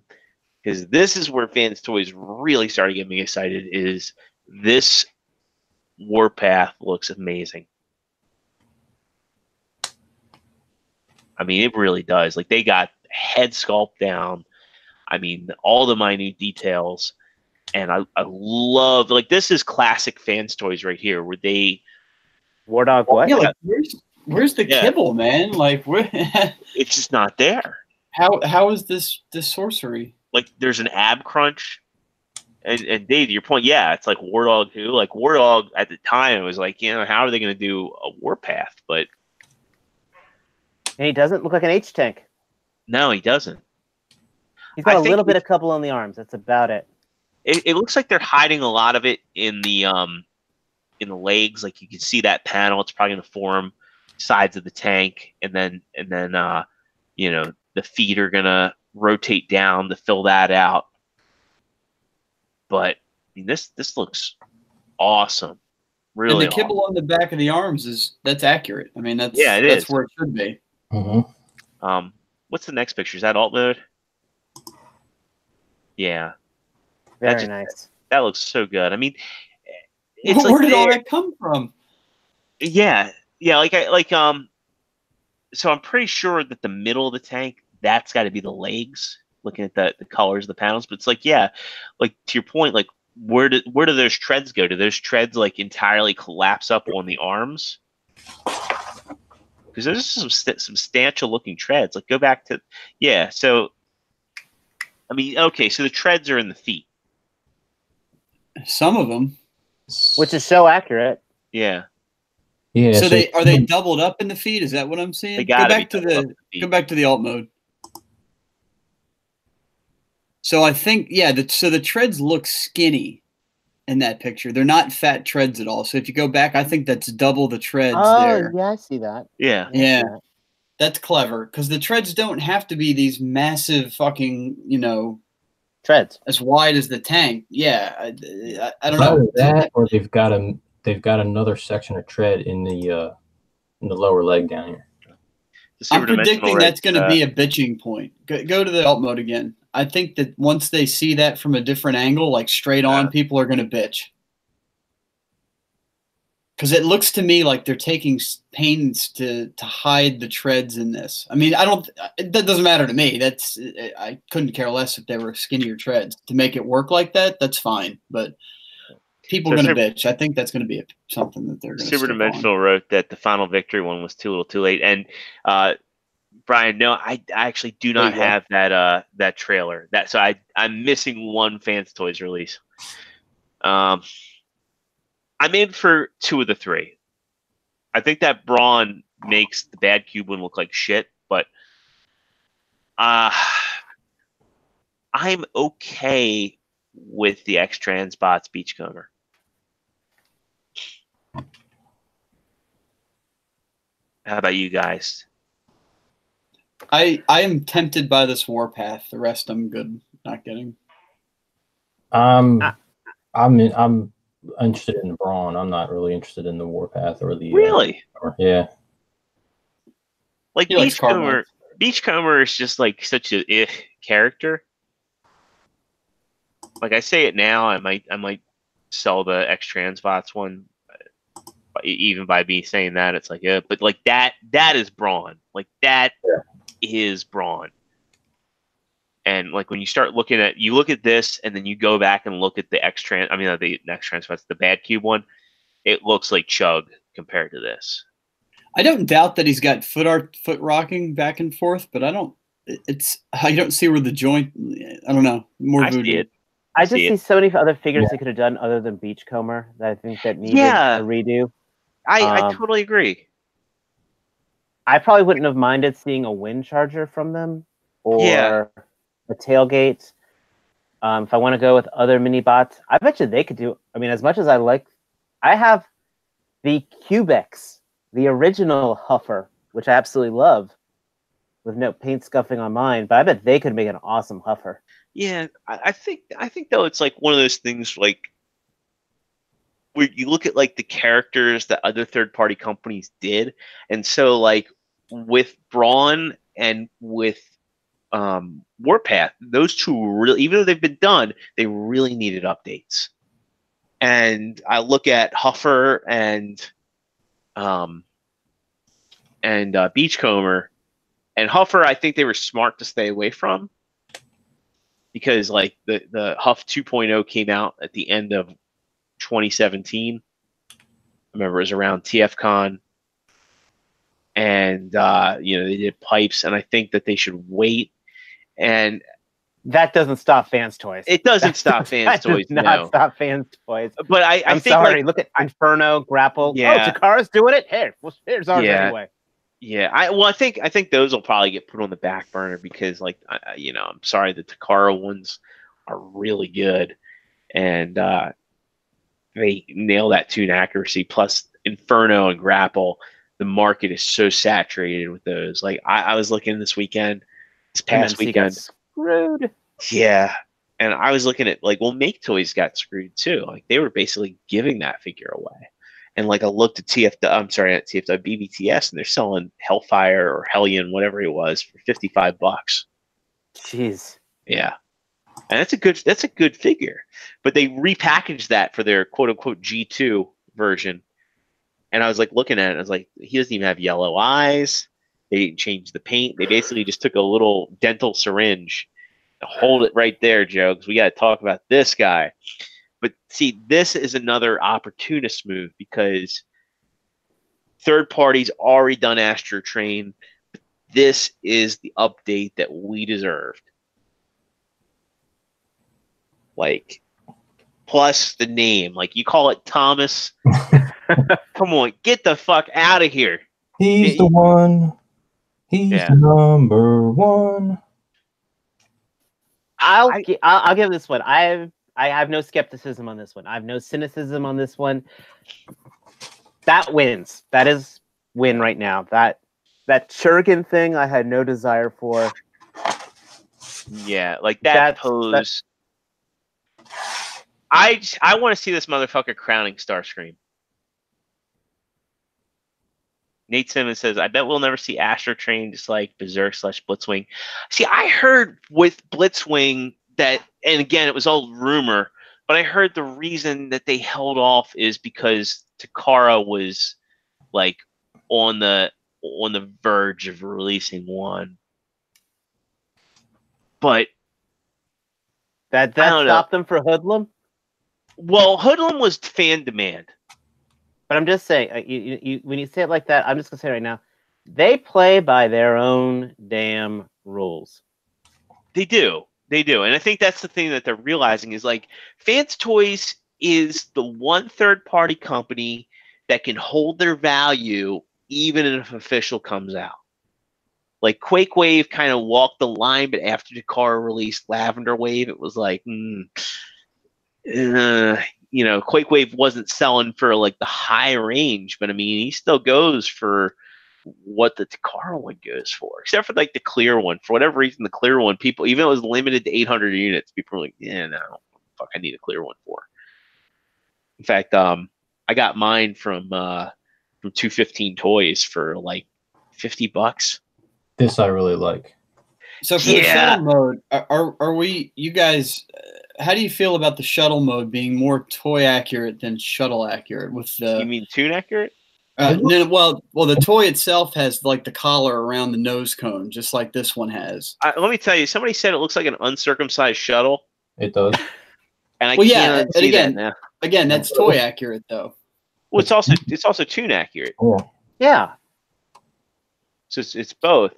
because this is where Fans Toys really started getting me excited. Is this Warpath looks amazing. I mean, it really does. Like, they got head sculpt down. I mean, all the minute details. And I love, like, this is classic Fans Toys right here, where they... War Dog what? Yeah, like, Where's the kibble, man? Like, where? It's just not there. How is this sorcery? Like, there's an ab crunch. And Dave, to your point, yeah, it's like Wardog who? Like, Wardog at the time, it was like, how are they going to do a Warpath? But. And he doesn't look like an H-Tank. No, he doesn't. He's got a little bit of couple on the arms. That's about it. It looks like they're hiding a lot of it in the legs. Like, you can see that panel. It's probably going to form sides of the tank, and then the feet are going to rotate down to fill that out. But I mean, this looks awesome. Really, and the kibble on the back of the arms that's accurate. I mean, that's where it should be. Mm-hmm. What's the next picture? Is that alt mode? Yeah. Very nice. That looks so good. I mean, where did all that come from? Yeah. So I'm pretty sure that the middle of the tank, that's got to be the legs. Looking at the colors of the panels, but it's like, yeah, like to your point, like where do those treads go? Do those treads like entirely collapse up on the arms? Because there's some substantial looking treads. Like, go back to, yeah. So, I mean, okay, so the treads are in the feet. Some of them, which is so accurate. Yeah. Yeah. So are they doubled up in the feet? Is that what I'm seeing? They go back to the alt mode. So I think, so the treads look skinny in that picture. They're not fat treads at all. So if you go back, I think that's double the treads there. Oh, yeah, I see that. Yeah. Yeah. That's clever, because the treads don't have to be these massive fucking, treads as wide as the tank. Yeah. I don't know. know. That, or they've got another section of tread in the lower leg down here. I'm predicting that's going to be a bitching point. Go to the alt mode again. I think that once they see that from a different angle, like straight on, people are going to bitch. Because it looks to me like they're taking pains to hide the treads in this. I mean, that doesn't matter to me. I couldn't care less if they were skinnier treads. To make it work like that, that's fine. But people are going to bitch. I think that's going to be something that they're going to. Super Dimensional wrote that the Final Victory one was too little, too late, and Brian, no, I actually do not have that trailer. So I'm missing one Fans Toys release. I'm in for 2 of the 3. I think that Brawn makes the Bad Cube one look like shit, but I'm okay with the X-Transbots Beachcomber. How about you guys? I am tempted by this Warpath. The rest I'm good not getting. I'm interested in the Brawn. I'm not really interested in the Warpath or the really. Yeah. Like Beachcomber is just like such a character. Like, I say it now, I might sell the X-Transbots one. Even by me saying that, it's like, yeah, but like that is Brawn. Like, that is Brawn. And like, when you start looking at, you look at this, and then you go back and look at the X-Transbots, the Bad Cube one, it looks like Chug compared to this. I don't doubt that he's got foot rocking back and forth, but I don't see where the joint. I don't know. More voodoo. See it. I just see so many other figures they could have done other than Beachcomber that I think that needed a redo. I totally agree. I probably wouldn't have minded seeing a wind charger from them or a tailgate. If I want to go with other mini bots, I bet you they could do. I mean, as much as I have the Cubex, the original Huffer, which I absolutely love, with no paint scuffing on mine. But I bet they could make an awesome Huffer. Yeah, I think though, it's like one of those things like where you look at like the characters that other third-party companies did, and so like with Brawn and with Warpath, those two really, even though they've been done, they really needed updates. And I look at Huffer and Beachcomber, and Huffer, I think they were smart to stay away from, because like the Huff 2.0 came out at the end of 2017. I remember it was around TFCon. and they did pipes, and I think that they should wait. And that doesn't stop fans' toys. It doesn't stop fans' toys. Does not stop fans' toys. But I'm think, sorry. Look at Inferno, Grapple. Yeah. Oh, Takara's doing it. Hey, well, here's ours anyway. Yeah, I think those will probably get put on the back burner because, like, I'm sorry, the Takara ones are really good, and they nail that tune accuracy. Plus, Inferno and Grapple, the market is so saturated with those. Like, I was looking this past weekend. Screwed. Yeah, and I was looking at Make Toys got screwed too. Like, they were basically giving that figure away. And I looked at BBTS, and they're selling Hellfire or Hellion, whatever it was, for $55. Jeez. Yeah, and that's a good figure. But they repackaged that for their quote unquote G2 version. And I was looking at it, and I was like, he doesn't even have yellow eyes. They didn't change the paint. They basically just took a little dental syringe and hold it right there, Joe, because we got to talk about this guy. But see, this is another opportunist move because third parties already done Astro Train. This is the update that we deserved. Plus the name. You call it Thomas. Come on, get the fuck out of here. He's the one. He's number one. I'll give this one. I have no skepticism on this one. I have no cynicism on this one. That wins. That is win right now. That Churgan thing I had no desire for. Yeah, that pose. I want to see this motherfucker crowning Starscream. Nate Simmons says, I bet we'll never see Astro Train just like Berserk / Blitzwing. See, I heard with Blitzwing that, and again, it was all rumor, but I heard the reason that they held off is because Takara was on the verge of releasing one. But that stopped them for Hoodlum? Well, Hoodlum was fan demand. But I'm just saying, you when you say it like that, I'm just gonna say right now, they play by their own damn rules. They do, and I think that's the thing that they're realizing is Fans Toys is the one third-party company that can hold their value even if official comes out. Quake Wave kind of walked the line, but after Takara released Lavender Wave, it was Quake Wave wasn't selling for the high range, but I mean, he still goes for what the Takara one goes for, except for the clear one. For whatever reason, the clear one, people, even though it was limited to 800 units, people were no, fuck, I need a clear one for. In fact, I got mine from 215 Toys for $50. This I really like. So for the shuttle mode, are we? You guys, how do you feel about the shuttle mode being more toy accurate than shuttle accurate? With the you mean tune accurate? No, well, the toy itself has the collar around the nose cone, just like this one has. Let me tell you, somebody said it looks like an uncircumcised shuttle. It does. And I can't unsee that now. Again, that's toy accurate though. Well, it's also tune accurate. Oh. Yeah. So it's both.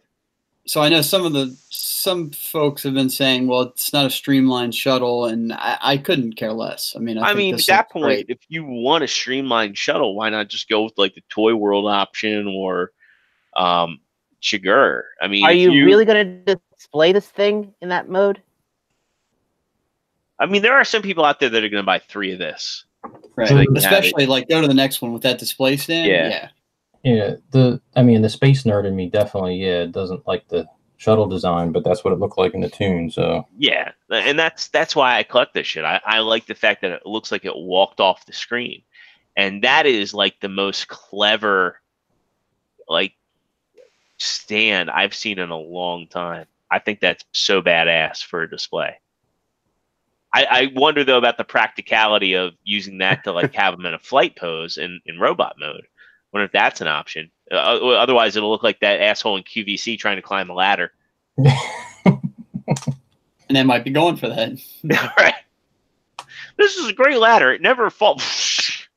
So I know some folks have been saying, well, it's not a streamlined shuttle, and I couldn't care less. I mean, I mean, at that point, if you want a streamlined shuttle, why not just go with the Toy World option or Chigurh? I mean, are you really going to display this thing in that mode? I mean, there are some people out there that are going to buy 3 of this, right? Especially go to the next one with that display stand. Yeah. Yeah, the space nerd in me definitely, doesn't like the shuttle design, but that's what it looked like in the tune. So yeah, and that's why I collect this shit. I like the fact that it looks like it walked off the screen, and that is the most clever stand I've seen in a long time. I think that's so badass for a display. I wonder though about the practicality of using that to have them in a flight pose in robot mode. Wonder if that's an option. Otherwise, it'll look like that asshole in QVC trying to climb a ladder. And they might be going for that. Right. This is a great ladder. It never falls.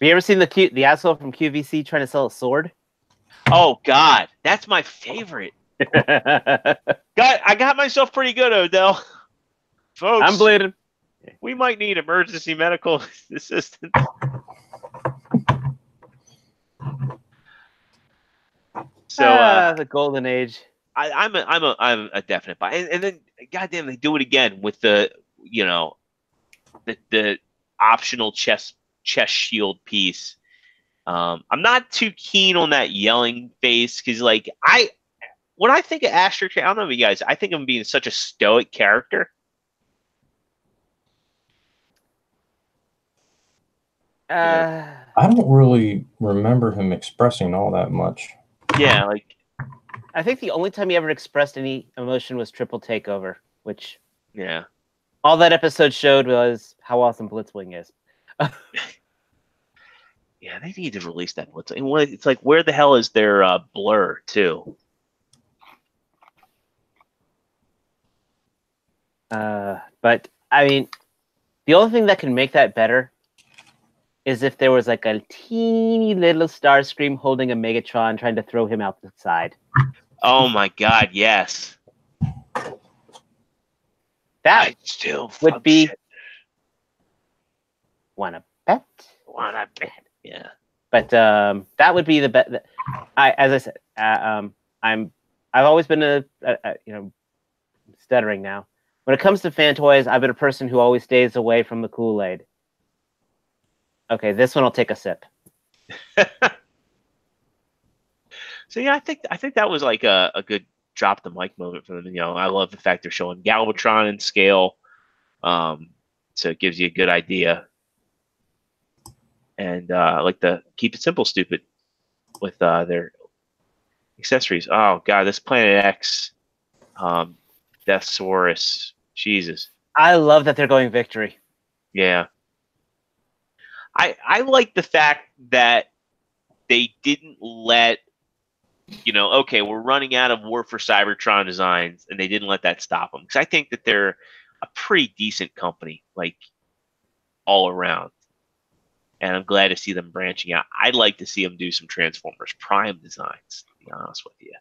you ever seen the asshole from QVC trying to sell a sword? Oh God, that's my favorite. I got myself pretty good, Odell. Folks, I'm bleeding. we might need emergency medical assistance. So the golden age. I'm a definite buy. And then goddamn, they do it again with the the optional chest shield piece. I'm not too keen on that yelling face because like when I think of Asterisk, I don't know about you guys, I think of him being such a stoic character. I don't really remember him expressing all that much. Yeah, like I think the only time he ever expressed any emotion was Triple Takeover, which all that episode showed was how awesome Blitzwing is. Yeah, they need to release that Blitz. And it's like, where the hell is their Blur too? But I mean, the only thing that can make that better is if there was like a teeny little Starscream holding a Megatron trying to throw him out the side. Oh my God, yes. That still would be wanna bet. Yeah. But that would be the bet. As I said, I've always been a stuttering now. When it comes to fan toys, I've been a person who always stays away from the Kool-Aid. Okay, this one I'll take a sip. So yeah, I think that was like a good drop the mic moment for them. I love the fact they're showing Galvatron in scale, so it gives you a good idea. And like the keep it simple, stupid, with their accessories. Oh God, this Planet X, Deathsaurus, Jesus. I love that they're going Victory. Yeah. I like the fact that they didn't let, okay, we're running out of War for Cybertron designs, and they didn't let that stop them. Because I think that they're a pretty decent company, like, all around. And I'm glad to see them branching out. I'd like to see them do some Transformers Prime designs, to be honest with you.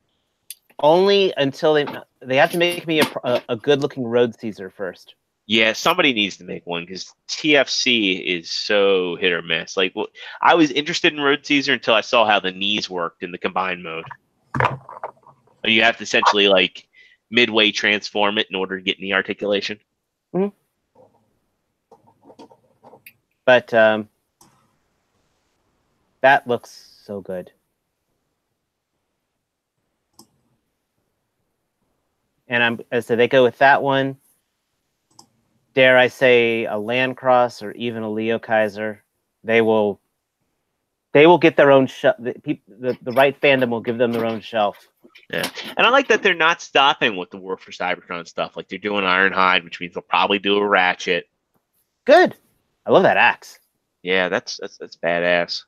Only until they have to make me a good-looking Road Caesar first. Yeah, somebody needs to make one because TFC is so hit or miss. Like, I was interested in Road Caesar until I saw how the knees worked in the combined mode. You have to essentially like midway transform it in order to get knee articulation. Mm-hmm. But that looks so good. And so they go with that one. Dare I say a Landcross or even a Leo Kaiser, they will get their own shelf. The right fandom will give them their own shelf. Yeah, and I like that they're not stopping with the War for Cybertron stuff. Like they're doing Ironhide, which means they'll probably do a Ratchet. Good. I love that axe. Yeah, that's badass.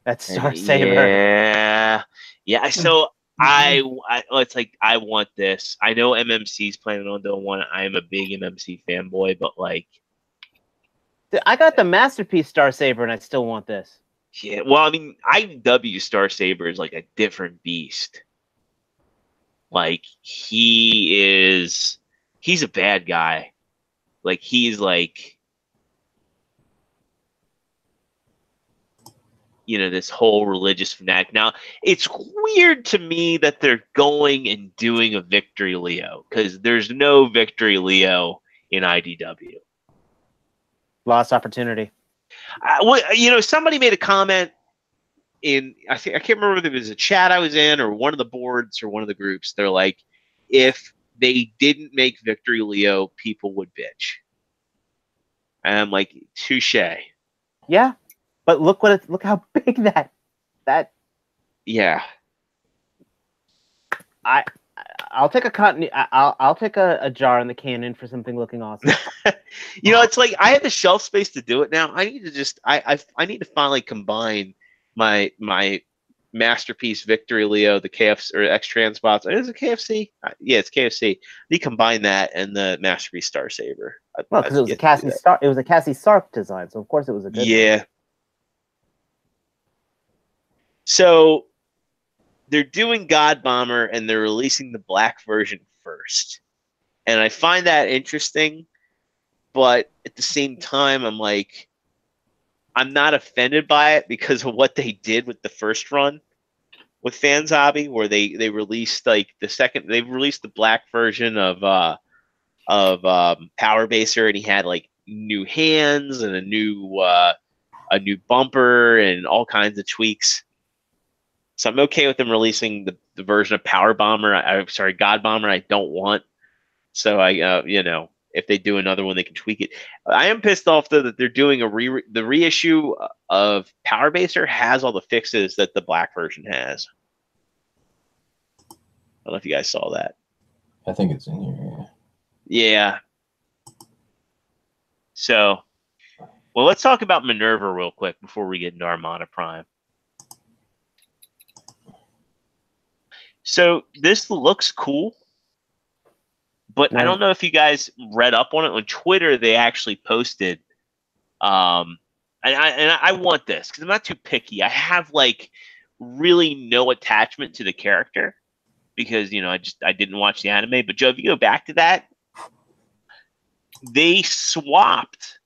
That's Star Saber. Yeah. So it's like I want this. I know MMC's planning on doing one. I am a big MMC fanboy, but like, I got the Masterpiece Star Saber, and I still want this. Yeah, well, I mean, IW Star Saber is like a different beast. Like he's a bad guy. Like he's like, this whole religious fanatic. Now, it's weird to me that they're going and doing a Victory Leo because there's no Victory Leo in IDW. Lost opportunity. Somebody made a comment I can't remember if it was a chat I was in or one of the boards or one of the groups. They're like, if they didn't make Victory Leo, people would bitch. And I'm like, touche. Yeah, but look how big that. Yeah. I'll take I'll take a jar in the cannon for something looking awesome. It's like I have the shelf space to do it now. I need to I need to finally combine my Masterpiece Victory Leo, the KFC or X Transpots. Is it KFC? Yeah, it's KFC. We combine that and the Masterpiece Star Saber. Well, because it was a Cassie Stark. It was a Cassie Stark design, so of course it was a good one. Yeah. So they're doing God Bomber and they're releasing the black version first. And I find that interesting, but at the same time, I'm like, I'm not offended by it because of what they did with the first run with Fans Hobby, where they released like they released the black version of Power Baser, and he had like new hands and a new bumper and all kinds of tweaks. So I'm okay with them releasing the version of Power Bomber. God Bomber. I don't want. So if they do another one, they can tweak it. I am pissed off though that they're doing the reissue of Power Baser has all the fixes that the black version has. I don't know if you guys saw that. I think it's in here. Yeah. So, well, let's talk about Minerva real quick before we get into Armada Prime. So this looks cool, but I don't know if you guys read up on it. On Twitter, they actually posted, and I want this because I'm not too picky. I have like really no attachment to the character because I didn't watch the anime. But Joe, if you go back to that, they swapped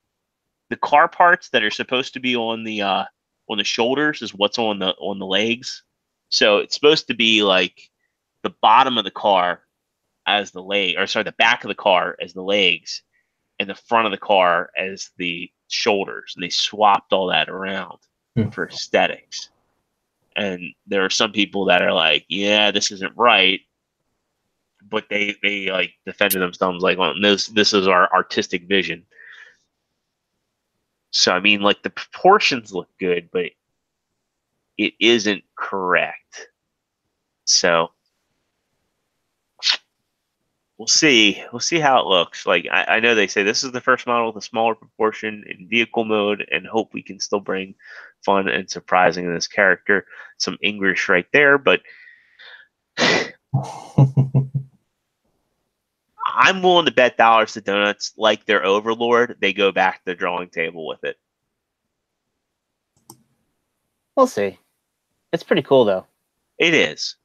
the car parts that are supposed to be on the shoulders is what's on the legs. So it's supposed to be like the bottom of the car as the the back of the car as the legs, and the front of the car as the shoulders. And they swapped all that around for aesthetics. And there are some people that are like, yeah, this isn't right. But they like defended themselves like, well, this is our artistic vision. So I mean, like the proportions look good, but it isn't correct. So we'll see. We'll see how it looks. Like I know they say this is the first model with a smaller proportion in vehicle mode, and hope we can still bring fun and surprising in this character. Some English right there, but I'm willing to bet dollars to donuts, like their Overlord, they go back to the drawing table with it. We'll see. It's pretty cool, though. It is.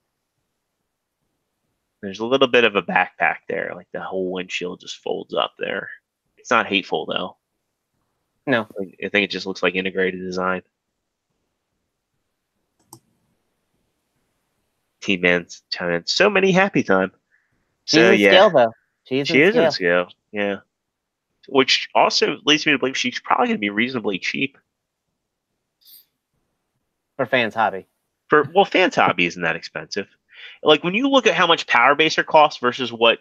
There's a little bit of a backpack there. Like the whole windshield just folds up there. It's not hateful, though. No. I think it just looks like integrated design. T-Man's telling so many happy time. She's in scale, though. She is in scale, yeah. Which also leads me to believe she's probably going to be reasonably cheap. For Fans Hobby. Fans Hobby isn't that expensive. Like when you look at how much Power Baser costs versus what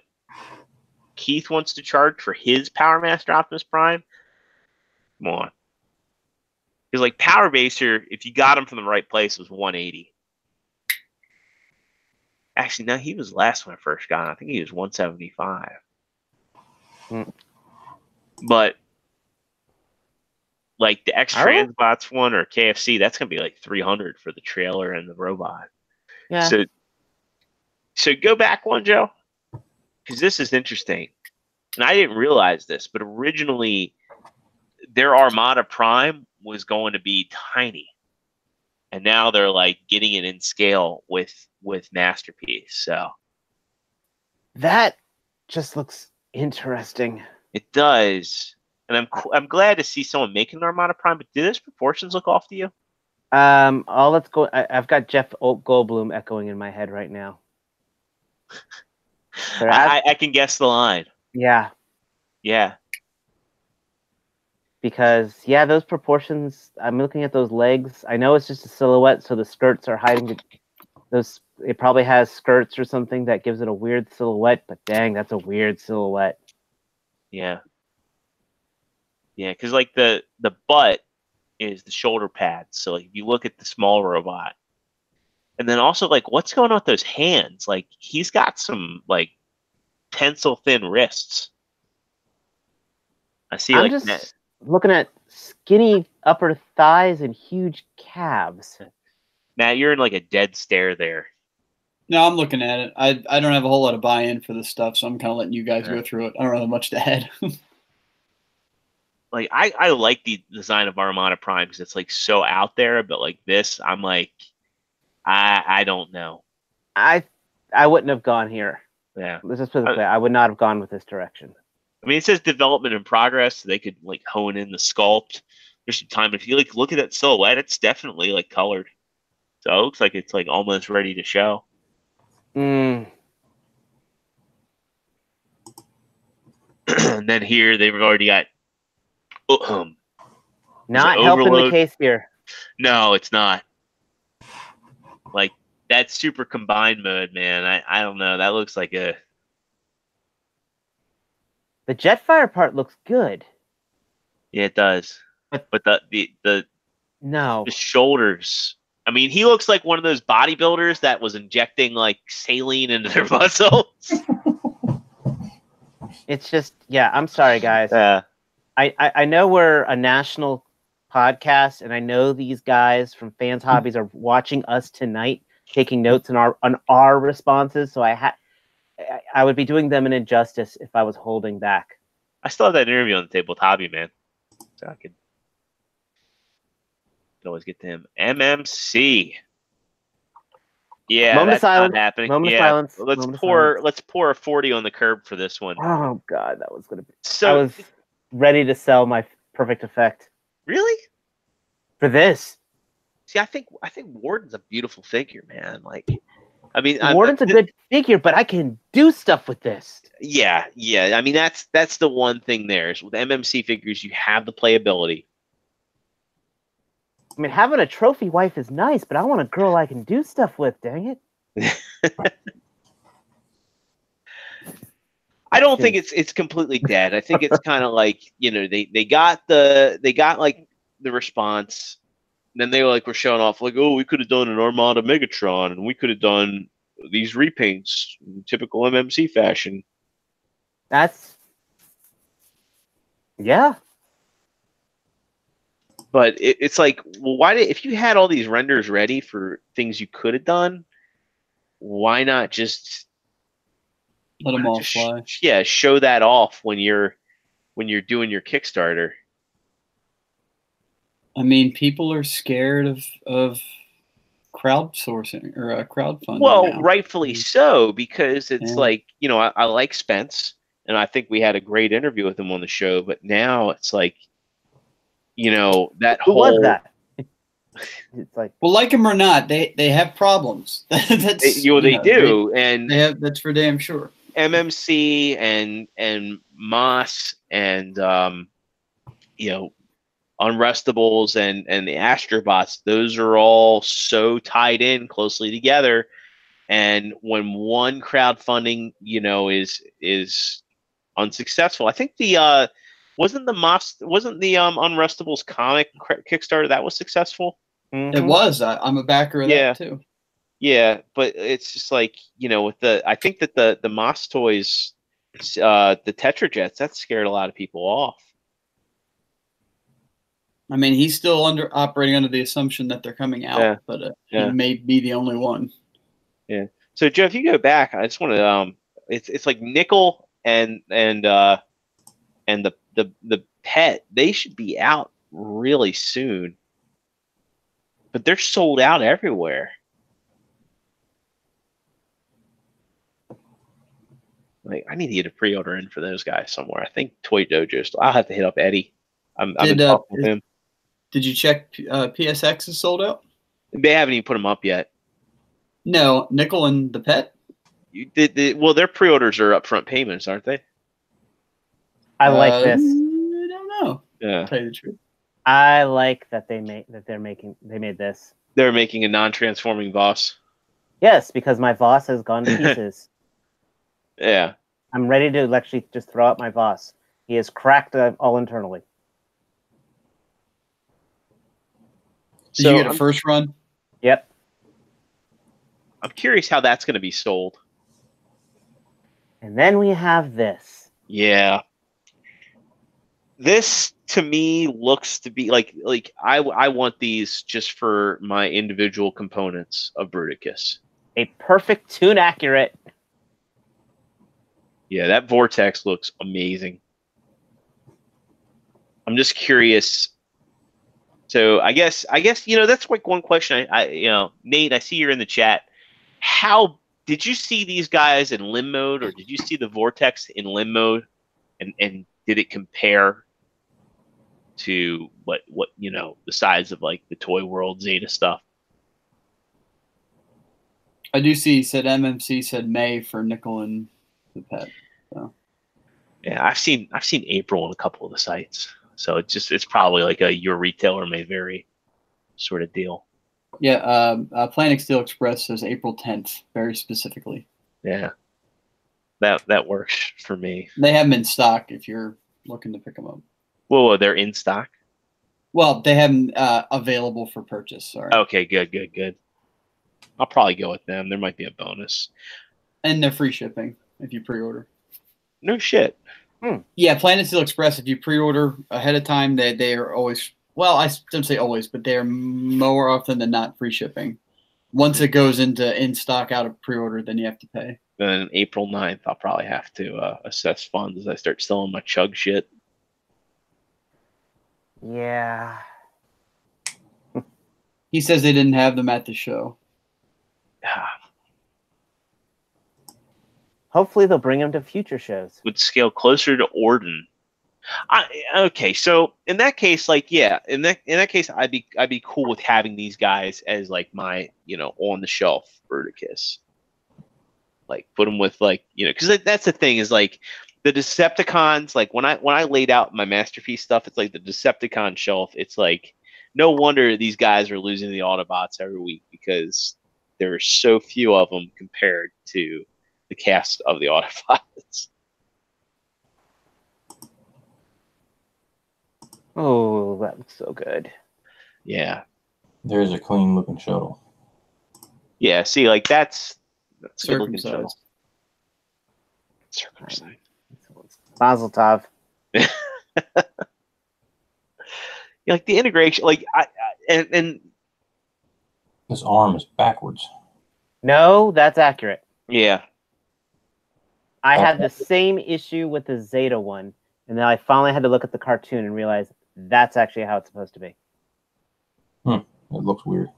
Keith wants to charge for his Power Master Optimus Prime, come on. Because like Power Baser, if you got him from the right place, was $180. Actually, no, he was last when I first got him. I think he was $175. But like the X Transbots one or KFC, that's gonna be like $300 for the trailer and the robot. Yeah. So go back one, Joe, because this is interesting, and I didn't realize this, but originally their Armada Prime was going to be tiny, and now they're like getting it in scale with Masterpiece. So that just looks interesting. It does. And I'm glad to see someone making an Armada Prime, but do those proportions look off to you? Let's go. I've got Jeff Goldblum echoing in my head right now. I can guess the line. Yeah. Yeah. Because those proportions. I'm looking at those legs. I know it's just a silhouette, so the skirts are hiding those. It probably has skirts or something that gives it a weird silhouette. But dang, that's a weird silhouette. Yeah. Yeah, because like the butt is the shoulder pads. So like if you look at the small robot, and then also like what's going on with those hands? Like he's got some like pencil thin wrists. I see. I'm just looking at skinny upper thighs and huge calves. Matt, you're in like a dead stare there. No, I'm looking at it. I don't have a whole lot of buy-in for this stuff, so I'm kind of letting you guys go through it. I don't have much to add. like I like the design of Armada Prime because it's like so out there, but like this, I'm like, I don't know. I wouldn't have gone here. Yeah. Let's just put it this way. I would not have gone with this direction. I mean, it says development in progress. So they could like hone in the sculpt. There's some time. If you like look at that silhouette, it's definitely like colored. So it looks like it's like almost ready to show. Mm. And then here they've already got Not helping overload. the case here. No, it's not. Like that super combined mode, man. I don't know. That looks like a The Jetfire part looks good. yeah, it does. But the No. shoulders. I mean, he looks like one of those bodybuilders that was injecting like saline into their muscles. It's just, yeah, I'm sorry, guys. Yeah. I know we're a national podcast, and I know these guys from Fans Hobbies are watching us tonight, taking notes on our responses. So I would be doing them an injustice if I was holding back. I still have that interview on the table with Hobby, man. So I could always get to him. MMC. Yeah, Moment of that's silence. not happening. Moment of yeah, silence. let's Moment of pour silence. let's pour a 40 on the curb for this one. Oh God, that was gonna be. So I was ready to sell my perfect effect really? for this. See, I think Warden's a beautiful figure, man. Like, I mean, Warden's a good figure, but I can do stuff with this. Yeah. I mean, that's the one thing there is with MMC figures, you have the playability. I mean, having a trophy wife is nice, but I want a girl I can do stuff with. Dang it! I don't think it's completely dead. I think it's kind of like, you know, they got like the response. Then they were showing off like, oh, we could have done an Armada Megatron, and we could have done these repaints in typical MMC fashion. Yeah. But it's like, well, if you had all these renders ready for things you could have done, why not just let them all fly? Show that off when you're doing your Kickstarter. I mean, people are scared of crowdsourcing or crowdfunding. Well, now. rightfully so, because it's like, you know, I like Spence, and I think we had a great interview with him on the show. But now it's like, you know, Who was that? It's like, well, like him or not, they have problems. They do, and they have, that's for damn sure. MMC and Moss and you know, Unrestables and the Astrobots, those are all so tied in closely together. And when one crowdfunding, you know, is unsuccessful, I think the wasn't the Unrestables comic Kickstarter that was successful? mm-hmm. It was. I'm a backer of that too. Yeah, but it's just like, you know, with I think that the Moss toys, the Tetrajets, that scared a lot of people off. I mean, he's still operating under the assumption that they're coming out, but he may be the only one. Yeah. So Joe, if you go back, I just want to it's like Nickel and the pet, they should be out really soon. But they're sold out everywhere. Like, I need to get a pre-order in for those guys somewhere. I think Toy Dojo. I'll have to hit up Eddie. I've been talking with him. Did you check PSX is sold out? They haven't even put them up yet. No, Nickel and the pet. Well, their pre-orders are upfront payments, aren't they? I like this. I don't know. Yeah. To tell you the truth. I like that they made this. They're making a non-transforming Voss. Yes, because my Voss has gone to pieces. Yeah. I'm ready to actually just throw out my Voss. He is cracked all internally. Did you get a first run? Yep. I'm curious how that's going to be sold. And then we have this. Yeah. This to me looks to be like I want these just for my individual components of Bruticus. A perfect tune accurate. Yeah, that Vortex looks amazing. I'm just curious. So I guess that's like one question. Nate, I see you're in the chat. How did you see these guys in limb mode, or did you see the Vortex in limb mode, and did it compare to what the size of like the Toy World Zeta stuff? I do see. He said MMC said May for Nickel and the Pet. So. Yeah, I've seen April on a couple of the sites, so it's probably like a your retailer may vary sort of deal. Yeah, Planet Steel Express says April 10th, very specifically. Yeah, that works for me. They have them in stock if you're looking to pick them up. Whoa, they're in stock? Well, they have them available for purchase. Sorry. Okay, good. I'll probably go with them. There might be a bonus. And they're free shipping if you pre-order. No shit. Yeah, Planet Steel Express, if you pre-order ahead of time, they are always, well, I don't say always, but they're more often than not free shipping. Once it goes into in stock out of pre-order, then you have to pay. Then April 9th, I'll probably have to assess funds as I start selling my chug shit. Yeah. He says they didn't have them at the show. Hopefully they'll bring them to future shows. Would scale closer to Orden. Okay, so in that case, like, yeah, in that case, I'd be cool with having these guys as like my, on the shelf Verticus. Like, put them with like, because that's the thing is like the Decepticons. Like when I laid out my masterpiece stuff, it's like the Decepticon shelf. It's like no wonder these guys are losing the Autobots every week because there are so few of them compared to the cast of the Autobots. Oh, that looks so good. Yeah. There's a clean looking shuttle. Yeah, see, like that's a good looking shuttle. Circumcised. Mazel tov. Yeah, like the integration, like and this arm is backwards. No, that's accurate. Yeah. I had the same issue with the Zeta one, and then I finally had to look at the cartoon and realize that's actually how it's supposed to be. It looks weird.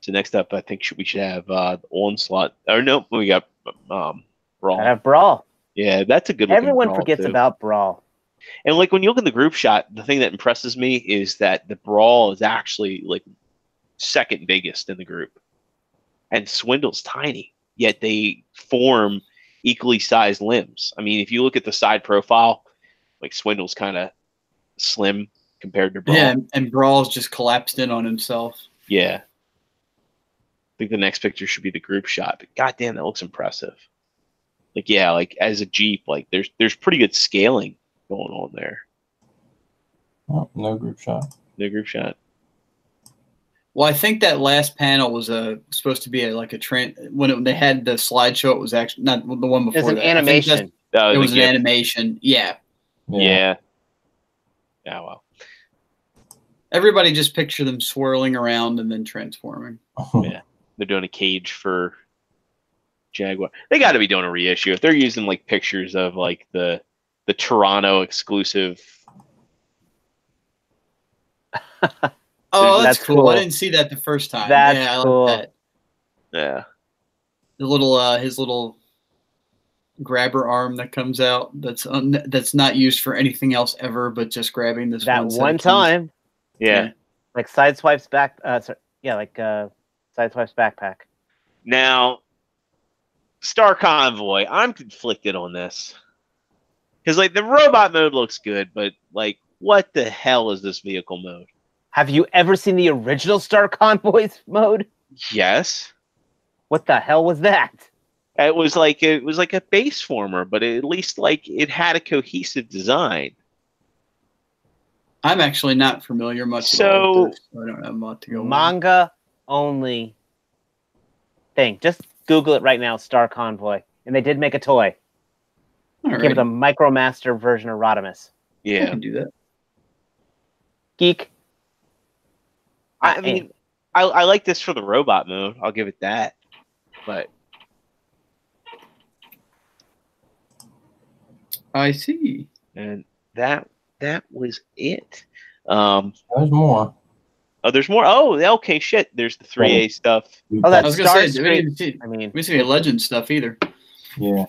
So next up, I think we should have the Onslaught. Or no, we got Brawl. I have Brawl. Yeah, that's a good. Everyone forgets about Brawl. And like when you look at the group shot, the thing that impresses me is that the Brawl is actually like second biggest in the group, and Swindle's tiny, yet they form equally sized limbs. I mean, if you look at the side profile, like Swindle's kind of slim compared to Brawl. Yeah, and Brawl's just collapsed in on himself. Yeah. I think the next picture should be the group shot, but goddamn, that looks impressive. Like, yeah, like as a Jeep, like there's pretty good scaling going on there. Oh, no group shot. No group shot. Well, I think that last panel was supposed to be like a trend. When they had the slideshow, it was actually not the one before. It's an that. animation. It was an animation. Yeah. Yeah. Yeah. Well. Everybody just picture them swirling around and then transforming. Yeah. They're doing a cage for Jaguar. They got to be doing a reissue if they're using like pictures of like the Toronto exclusive. Oh, that's cool. I didn't see that the first time. That's cool. I like that. Yeah. The little his little grabber arm that comes out that's not used for anything else ever, but just grabbing this that one time. Yeah. Like Sideswipe's back. Like Sideswipe's backpack. Now, Star Convoy. I'm conflicted on this because like the robot mode looks good, but like, what the hell is this vehicle mode? Have you ever seen the original Star Convoys mode? Yes. What the hell was that? It was like a base former, but at least like it had a cohesive design. I'm actually not familiar much. So with this, so I don't have much to go. Manga only thing. Just Google it right now, Star Convoy, and they did make a toy. Give it a MicroMaster version of Rodimus. Yeah, I can do that. Geek. I mean, I like this for the robot mode. I'll give it that. But I see. And that was it. There's more. Oh, there's more. Oh, okay, shit. There's the 3A stuff. Oh, I that's was gonna say, we Starscream. didn't see, I mean, we didn't see any legend stuff either. Yeah.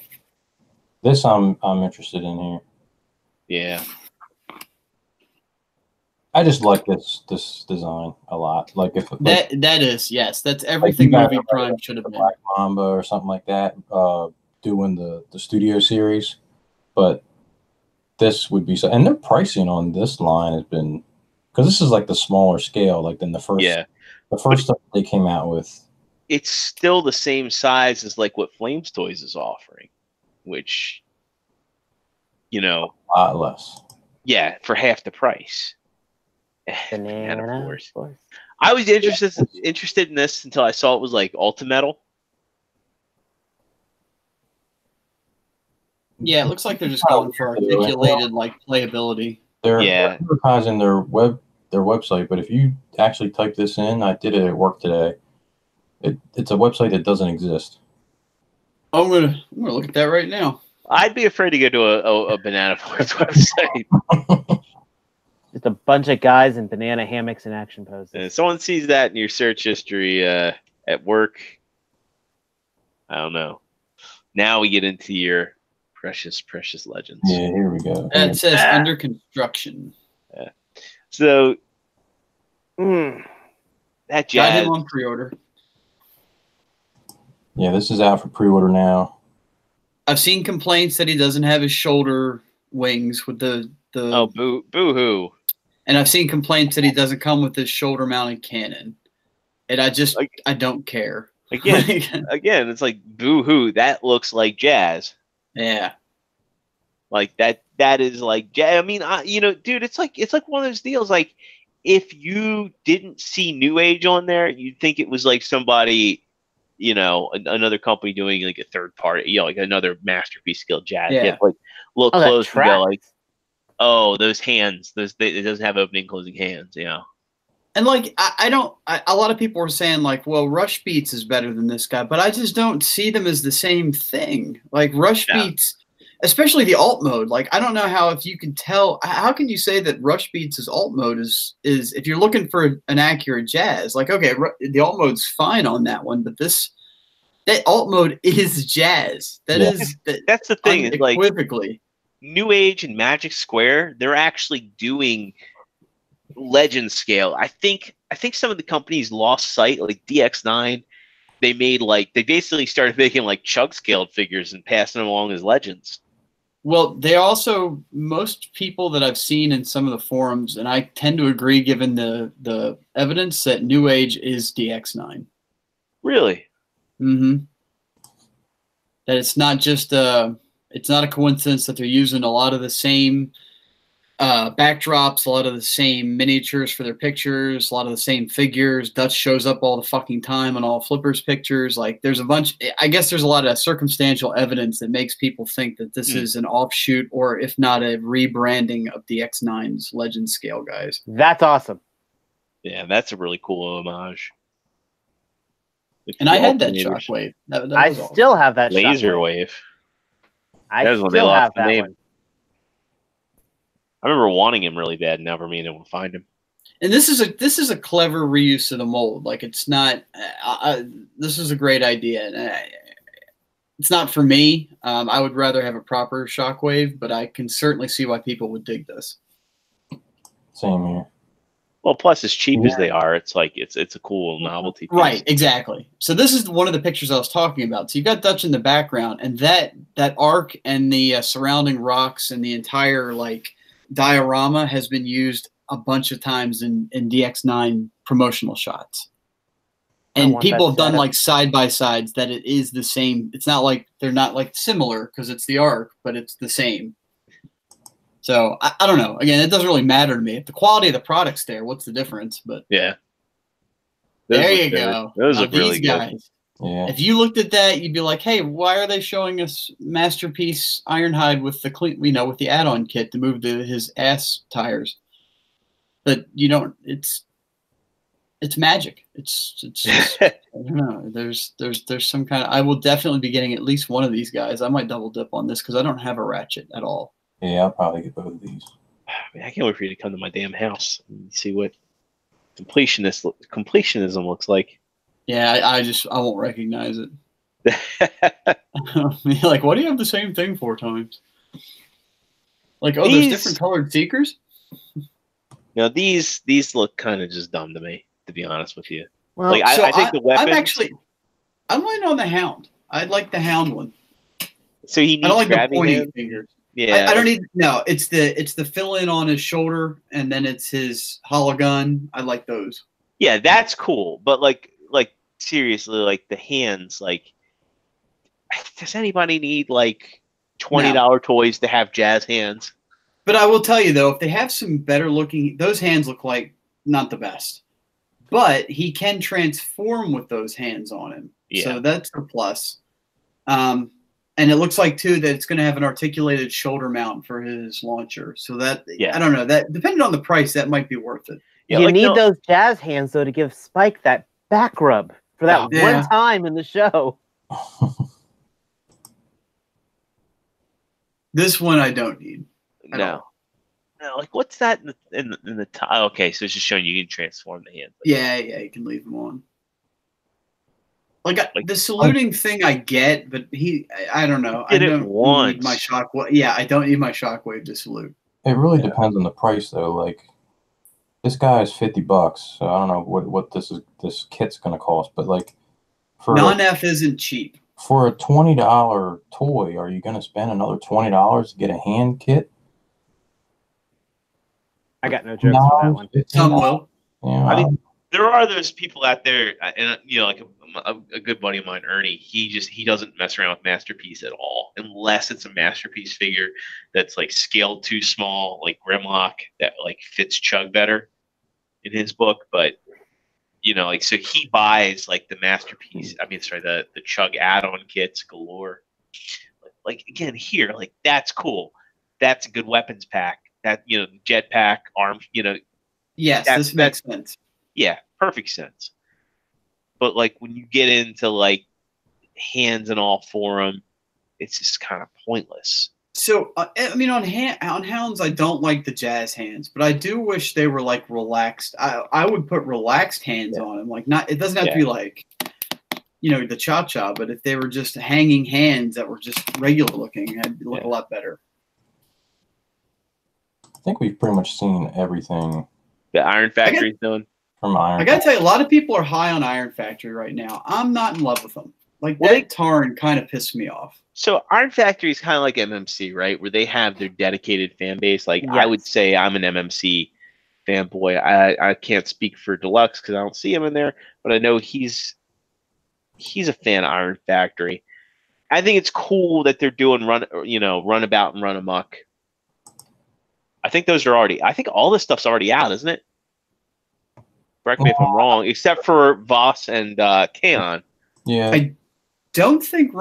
This I'm interested in here. Yeah. I just like this design a lot. Like if like, That is, yes, that's everything like Movie Prime should have been. Black Mamba or something like that, doing the studio series, but this would be so. And their pricing on this line has been, because this is like the smaller scale, like than the first. Yeah. The first stuff they came out with. It's still the same size as like what Flames Toys is offering, which, you know, A lot less. yeah, for half the price. banana, And of of course. course. I was interested in this until I saw it was like Ultimetal. Yeah, it looks like they're just going for articulated like playability. They're Yeah. advertising their website, but if you actually type this in, I did it at work today. It's a website that doesn't exist. I'm gonna look at that right now. I'd be afraid to go to a Banana Force website. Just a bunch of guys in banana hammocks and action poses. And if someone sees that in your search history at work, I don't know. Now we get into your precious legends. Yeah, here we go. It says under construction. So Mm. that Got jazz. him on pre-order. Yeah, this is out for pre-order now. I've seen complaints that he doesn't have his shoulder wings with the Oh, boo hoo. and I've seen complaints that he doesn't come with his shoulder mounted cannon. And I don't care. Again, it's like boo hoo. That looks like jazz. Yeah. Like that is like jazz. I mean, dude, it's like one of those deals. Like if you didn't see New Age on there, you'd think it was like somebody, another company doing like a third party, like another Masterpiece Skill jazz. Yeah. Like look Oh, that close and go track. like, oh, those hands. It doesn't have opening closing hands. And like a lot of people were saying like, well, Rush Beats is better than this guy, but I just don't see them as the same thing. Like Rush Beats, especially the alt mode. Like I don't know how, if you can tell, how can you say that Rush Beats' alt mode is if you're looking for an accurate jazz? Like okay, the alt mode's fine on that one, but that alt mode is jazz. That's the thing. Is like unequivocally. New Age and Magic Square, they're actually doing legend scale. I think some of the companies lost sight, like DX9. They basically started making like chug scaled figures and passing them along as legends. Well, they also, most people that I've seen in some of the forums, and I tend to agree given the evidence, that New Age is DX9. Really? Mm-hmm. That it's not just it's not a coincidence that they're using a lot of the same backdrops, a lot of the same miniatures for their pictures, a lot of the same figures. Dutch shows up all the fucking time on all Flipper's pictures. Like there's I guess there's a lot of circumstantial evidence that makes people think that this is an offshoot, or if not a rebranding of the X9's Legend Scale guys. That's awesome. Yeah, that's a really cool homage. And I had that Shockwave. That I was awesome. still have that Laser Shockwave. Wave. I That was when they still lost have the that name. one. I remember wanting him really bad and never being able to find him. And this is a clever reuse of the mold. Like it's not. This is a great idea. And it's not for me. I would rather have a proper Shockwave, but I can certainly see why people would dig this. Same here. Well, plus as cheap as they are, it's like it's a cool novelty piece. Right, exactly. So this is one of the pictures I was talking about. So you've got Dutch in the background, and that arc and the surrounding rocks and the entire like diorama has been used a bunch of times in DX9 promotional shots. And people have done like side by sides that it is the same. It's not like they're not like similar because it's the arc, but it's the same. So I don't know. Again, it doesn't really matter to me. If the quality of the product's there, what's the difference? But yeah, there you go. Those now, look really guys, good. Yeah. If you looked at that, you'd be like, "Hey, why are they showing us Masterpiece Ironhide with the with the add-on kit to move his ass tires?" But you don't. It's It's magic. It's just, I don't know. There's some kind of. I will definitely be getting at least one of these guys. I might double dip on this because I don't have a ratchet at all. Yeah, I'll probably get both of these. Man, I can't wait for you to come to my damn house and see what completionism looks like. Yeah, I won't recognize it. Like, why do you have the same thing 4 times? Like, oh, there's different colored Seekers? You know, these look kind of just dumb to me, to be honest with you. Well, like, I think the weapons... I'm laying on the Hound. I like the Hound one. So he needs I don't like the pointy hand? fingers. Yeah. I don't need... No, it's the fill-in on his shoulder, and then it's his hollow gun. I like those. Yeah, that's cool. But, like seriously, like, the hands, like... Does anybody need, like, $20 toys to have jazz hands? But I will tell you, though, if they have some better looking... Those hands look like not the best. But he can transform with those hands on him. Yeah. So that's a plus. And it looks like, too, that it's going to have an articulated shoulder mount for his launcher. So that... Yeah. I don't know. That depending on the price, that might be worth it. Yeah, you need those jazz hands, though, to give Spike that back rub for that one time in the show. This one I don't need. No, like what's that in the top? Okay, so it's just showing you can transform the hands. Yeah, you can leave them on. Like the saluting thing, I get, but I don't know. I don't need my shockwave. Yeah, I don't need my shockwave to salute. It really depends on the price, though. Like this guy is $50, so I don't know what this kit's gonna cost, but like for non-F isn't cheap. For a $20 toy, are you going to spend another $20 to get a hand kit? I got no jokes for that one. Some will. Yeah, I mean, there are those people out there, and like a good buddy of mine, Ernie. He doesn't mess around with Masterpiece at all, unless it's a Masterpiece figure that's like scaled too small, like Grimlock, that like fits Chug better in his book, but. Like, so he buys, like, the Masterpiece, the Chug add-on kits galore. Like, again, here, like, that's cool. That's a good weapons pack. That, jetpack, arms, Yes, this makes sense. Yeah, perfect sense. But, like, when you get into, like, hands and all for them, it's just kind of pointless. So, on Hounds, I don't like the jazz hands, but I do wish they were like relaxed. I would put relaxed hands on them. Like it doesn't have to be like, the cha-cha, but if they were just hanging hands that were just regular looking, it'd look a lot better. I think we've pretty much seen everything. The Iron Factory's doing. From Iron. I gotta tell you, a lot of people are high on Iron Factory right now. I'm not in love with them. Like that Tarn kind of pissed me off. So Iron Factory is kind of like MMC, right? Where they have their dedicated fan base. Like I would say I'm an MMC fanboy. I can't speak for Deluxe because I don't see him in there, but I know he's a fan of Iron Factory. I think it's cool that they're doing Runabout and Run Amok. I think all this stuff's already out, isn't it? Correct me if I'm wrong, except for Voss and Kaon. Yeah. I don't think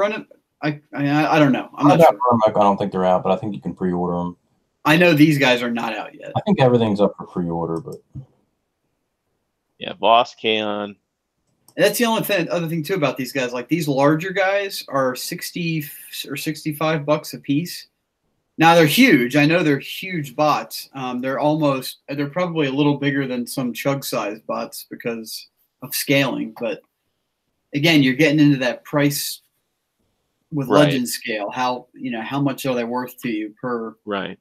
I don't know. I'm not sure. I don't think they're out, but I think you can pre-order them. I know these guys are not out yet. I think everything's up for pre-order, but yeah, Voss, Kaon. That's the only other thing too about these guys. Like these larger guys are $60 or $65 a piece. Now they're huge. I know they're huge bots. They're probably a little bigger than some Chug-sized bots because of scaling. But again, you're getting into that price with Legend scale. How much are they worth to you per? Right.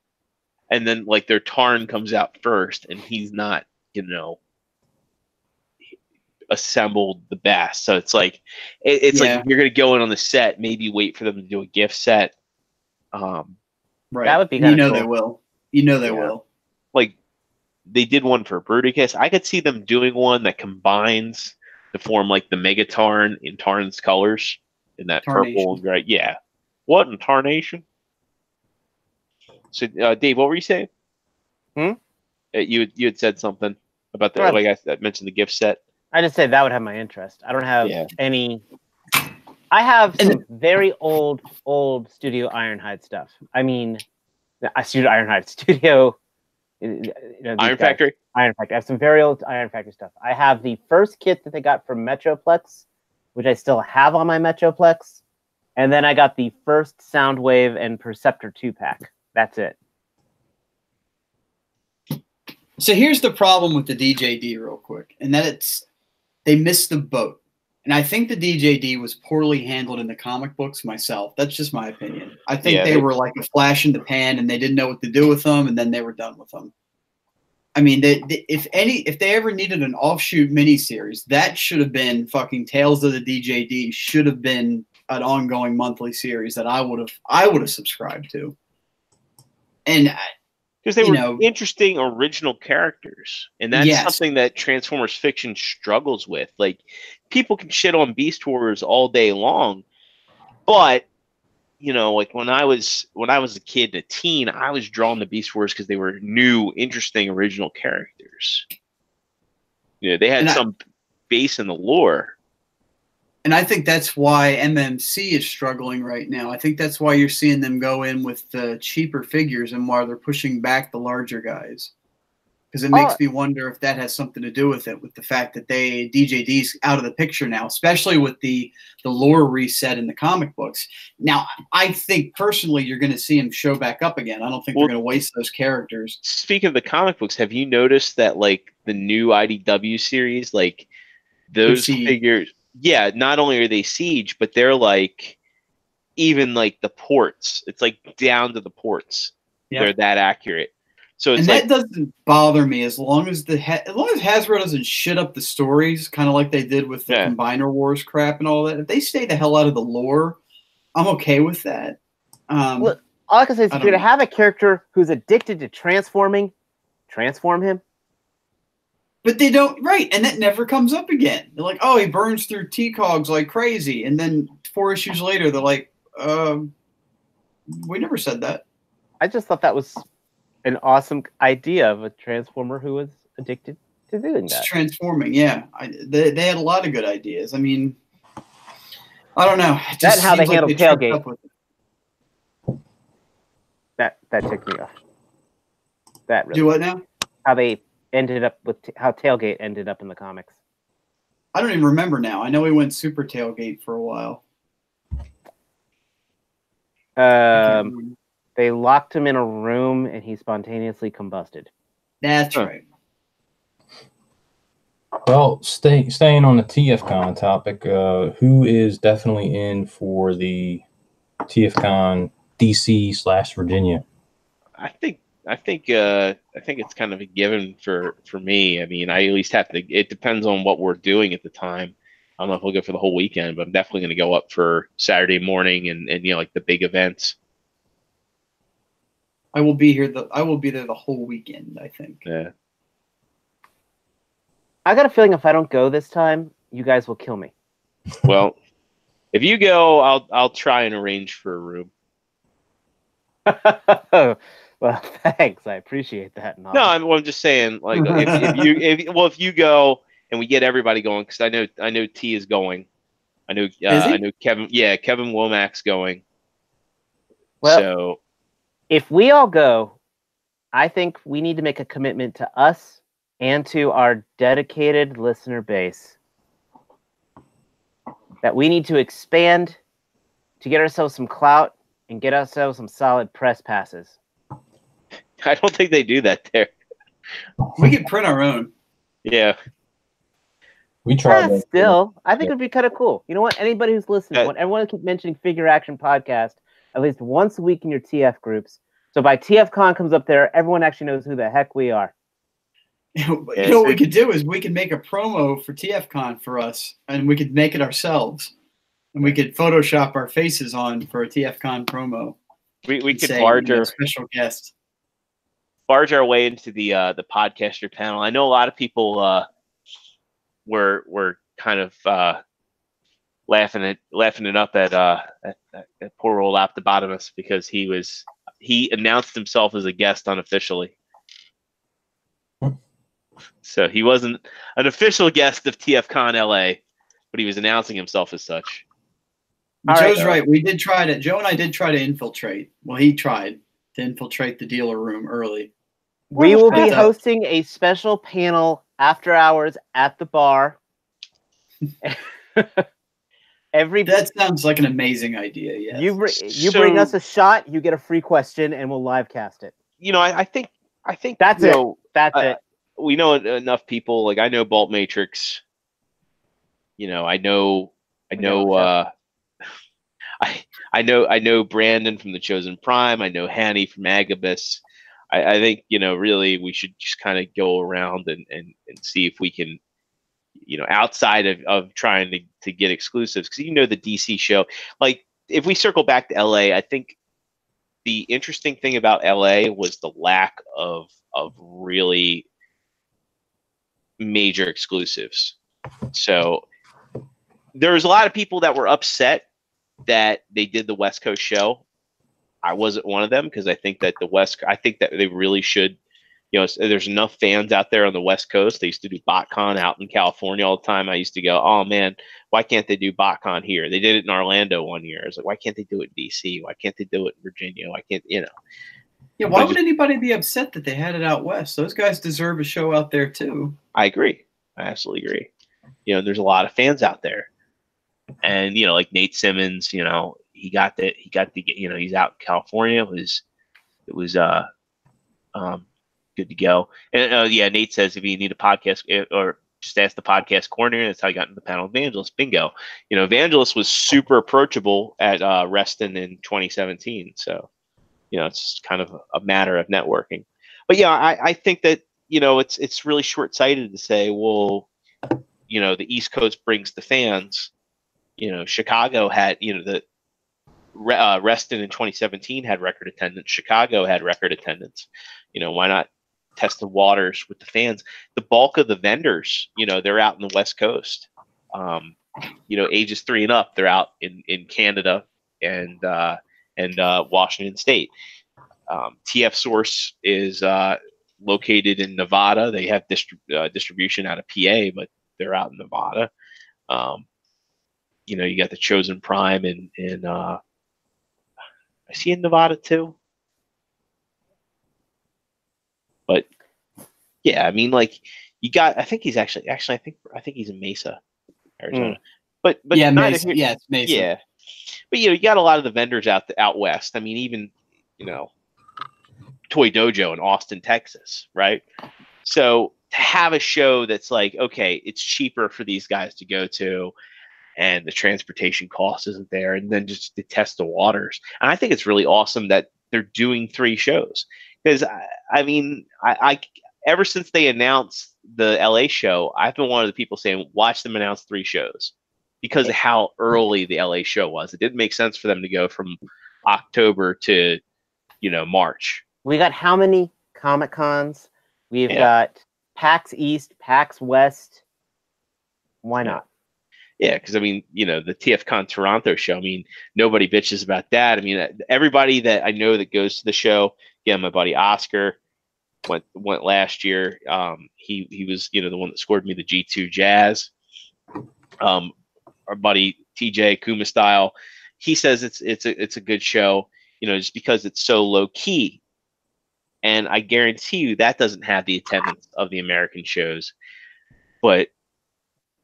And then like their Tarn comes out first, and he's not, assembled the best. So it's like it's like if you're gonna go in on the set, maybe wait for them to do a gift set. Right. That would be kind of cool. They will. They will. Like they did one for Bruticus. I could see them doing one that combines to form like the Mega Tarn in Tarn's colors in that purple and gray. Yeah. What in Tarnation? So Dave, what were you saying? You had said something about the like I mentioned the gift set. I just said that would have my interest. I don't have any. I have some very old Studio Ironhide stuff. I mean, Studio Ironhide, Studio Iron Factory? Iron Factory. I have some very old Iron Factory stuff. I have the first kit that they got from Metroplex, which I still have on my Metroplex. And then I got the first Soundwave and Perceptor 2-pack. That's it. So here's the problem with the DJD real quick, and that they missed the boat. And I think the DJD was poorly handled in the comic books myself. That's just my opinion. I think they were like a flash in the pan and they didn't know what to do with them, and then they were done with them. I mean, if they ever needed an offshoot miniseries, that should have been fucking Tales of the DJD, should have been an ongoing monthly series that I would have subscribed to. And because they were interesting original characters, and that's something that Transformers fiction struggles with. Like, people can shit on Beast Wars all day long, but like when I was a kid and a teen, I was drawn to Beast Wars because they were new, interesting, original characters. They had some base in the lore. And I think that's why MMC is struggling right now. I think that's why you're seeing them go in with the cheaper figures and why they're pushing back the larger guys. Because it makes me wonder if that has something to do with it, with the fact that DJD's out of the picture now, especially with the lore reset in the comic books. Now, I think personally you're going to see him show back up again. I don't think they're going to waste those characters. Speaking of the comic books, have you noticed that like the new IDW series, like those figures? Yeah, not only are they Siege, but they're like even like the ports. It's like down to the ports. Yep. They're that accurate. So it's that doesn't bother me as long as Hasbro doesn't shit up the stories, kind of like they did with the Combiner Wars crap and all that. If they stay the hell out of the lore, I'm okay with that. Look, all I can say is if you're to have a character who's addicted to transforming, transform him. But they don't, right, and that never comes up again. They're like, oh, he burns through T-Cogs like crazy. And then 4 issues later, they're like, we never said that. I just thought that was an awesome idea of a Transformer who was addicted to doing that. Transforming, yeah. They had a lot of good ideas. I mean, I don't know. That's how they handled Tailgate. That ticked me off. That really. Do what now? How they ended up with how Tailgate ended up in the comics. I don't even remember now. I know he went Super Tailgate for a while. They locked him in a room and he spontaneously combusted. That's right. Well, staying on the TFCon topic, who is definitely in for the TFCon DC/Virginia? I think it's kind of a given for me. I mean, I at least have to. It depends on what we're doing at the time. I don't know if we'll go for the whole weekend, but I'm definitely going to go up for Saturday morning and like the big events. I will be here. I will be there the whole weekend, I think. Yeah. I got a feeling if I don't go this time, you guys will kill me. Well, if you go, I'll try and arrange for a room. Well, thanks. I appreciate that. No, I'm just saying, like, if you go and we get everybody going, because I know T is going. I know Kevin. Yeah, Kevin Womack's going. Well, so if we all go, I think we need to make a commitment to us and to our dedicated listener base that we need to expand to get ourselves some clout and get ourselves some solid press passes. I don't think they do that there. We could print our own. Yeah. We tried. Still, I think it would be kind of cool. You know what? Anybody who's listening, everyone keep mentioning Figure Action Podcast at least once a week in your TF groups. So by TFCon comes up there, everyone actually knows who the heck we are. You know what we could do is we could make a promo for TFCon for us, and we could make it ourselves. And we could Photoshop our faces on for a TFCon promo. We could barge our special guest. Barge our way into the podcaster panel. I know a lot of people were kind of laughing it up at poor old Optibotamus because he announced himself as a guest unofficially. So he wasn't an official guest of TFCon LA, but he was announcing himself as such. Joe's right. We did try to. Joe and I did try to infiltrate. Well, he tried to infiltrate the dealer room early. We will be What's that? hosting a special panel after hours at the bar. That sounds like an amazing idea. Yes. You bring us a shot, you get a free question, and we'll live cast it. I think That's you it. know, That's it. we know enough people. Like I know Bolt Matrix. I know. I know Brandon from the Chosen Prime. I know Hanny from Agabus. I think really we should just kind of go around and see if we can, outside of trying to get exclusives, because the DC show. Like if we circle back to LA, I think the interesting thing about LA was the lack of really major exclusives. So there was a lot of people that were upset that they did the West Coast show. I wasn't one of them, because I think that they really should. There's enough fans out there on the West Coast. They used to do BotCon out in California all the time. I used to go, oh man, why can't they do BotCon here? They did it in Orlando one year. I was like, why can't they do it in DC? Why can't they do it in Virginia? Why can't Yeah, why would anybody be upset that they had it out west? Those guys deserve a show out there too. I agree. I absolutely agree. There's a lot of fans out there, and like Nate Simmons, he got he's out in California. It was good to go. And Nate says if you need a podcast or just ask the podcast coordinator. That's how I got into the panel. Evangelist, bingo. Evangelist was super approachable at Reston in 2017. So, it's kind of a matter of networking. But yeah, I think that it's really short-sighted to say, well, the East Coast brings the fans. Chicago had the Reston in 2017 had record attendance. Chicago had record attendance. Why not test the waters with the fans? The bulk of the vendors, they're out in the West Coast. Ages 3 and up, they're out in Canada and Washington State. TF Source is located in Nevada. They have distribution out of PA, but they're out in Nevada. You got the Chosen Prime in I see in Nevada too. But yeah, I mean, like I think he's actually I think he's in Mesa, Arizona. But yeah, Mesa. Yeah, it's Mesa. Yeah, but you got a lot of the vendors out west. I mean, even Toy Dojo in Austin, Texas, right? So to have a show that's like, okay, it's cheaper for these guys to go to, and the transportation cost isn't there, and then just to test the waters. And I think it's really awesome that they're doing 3 shows, because I ever since they announced the LA show, I've been one of the people saying, watch them announce 3 shows, because of how early the LA show was. It didn't make sense for them to go from October to March. We got how many Comic Cons? We've got PAX East, PAX West. Why not? Yeah, because the TFCon Toronto show, nobody bitches about that. Everybody that I know that goes to the show, my buddy Oscar went last year. He was the one that scored me the G2 Jazz. Our buddy TJ Kuma Style, he says it's a good show, just because it's so low key. And I guarantee you that doesn't have the attendance of the American shows, but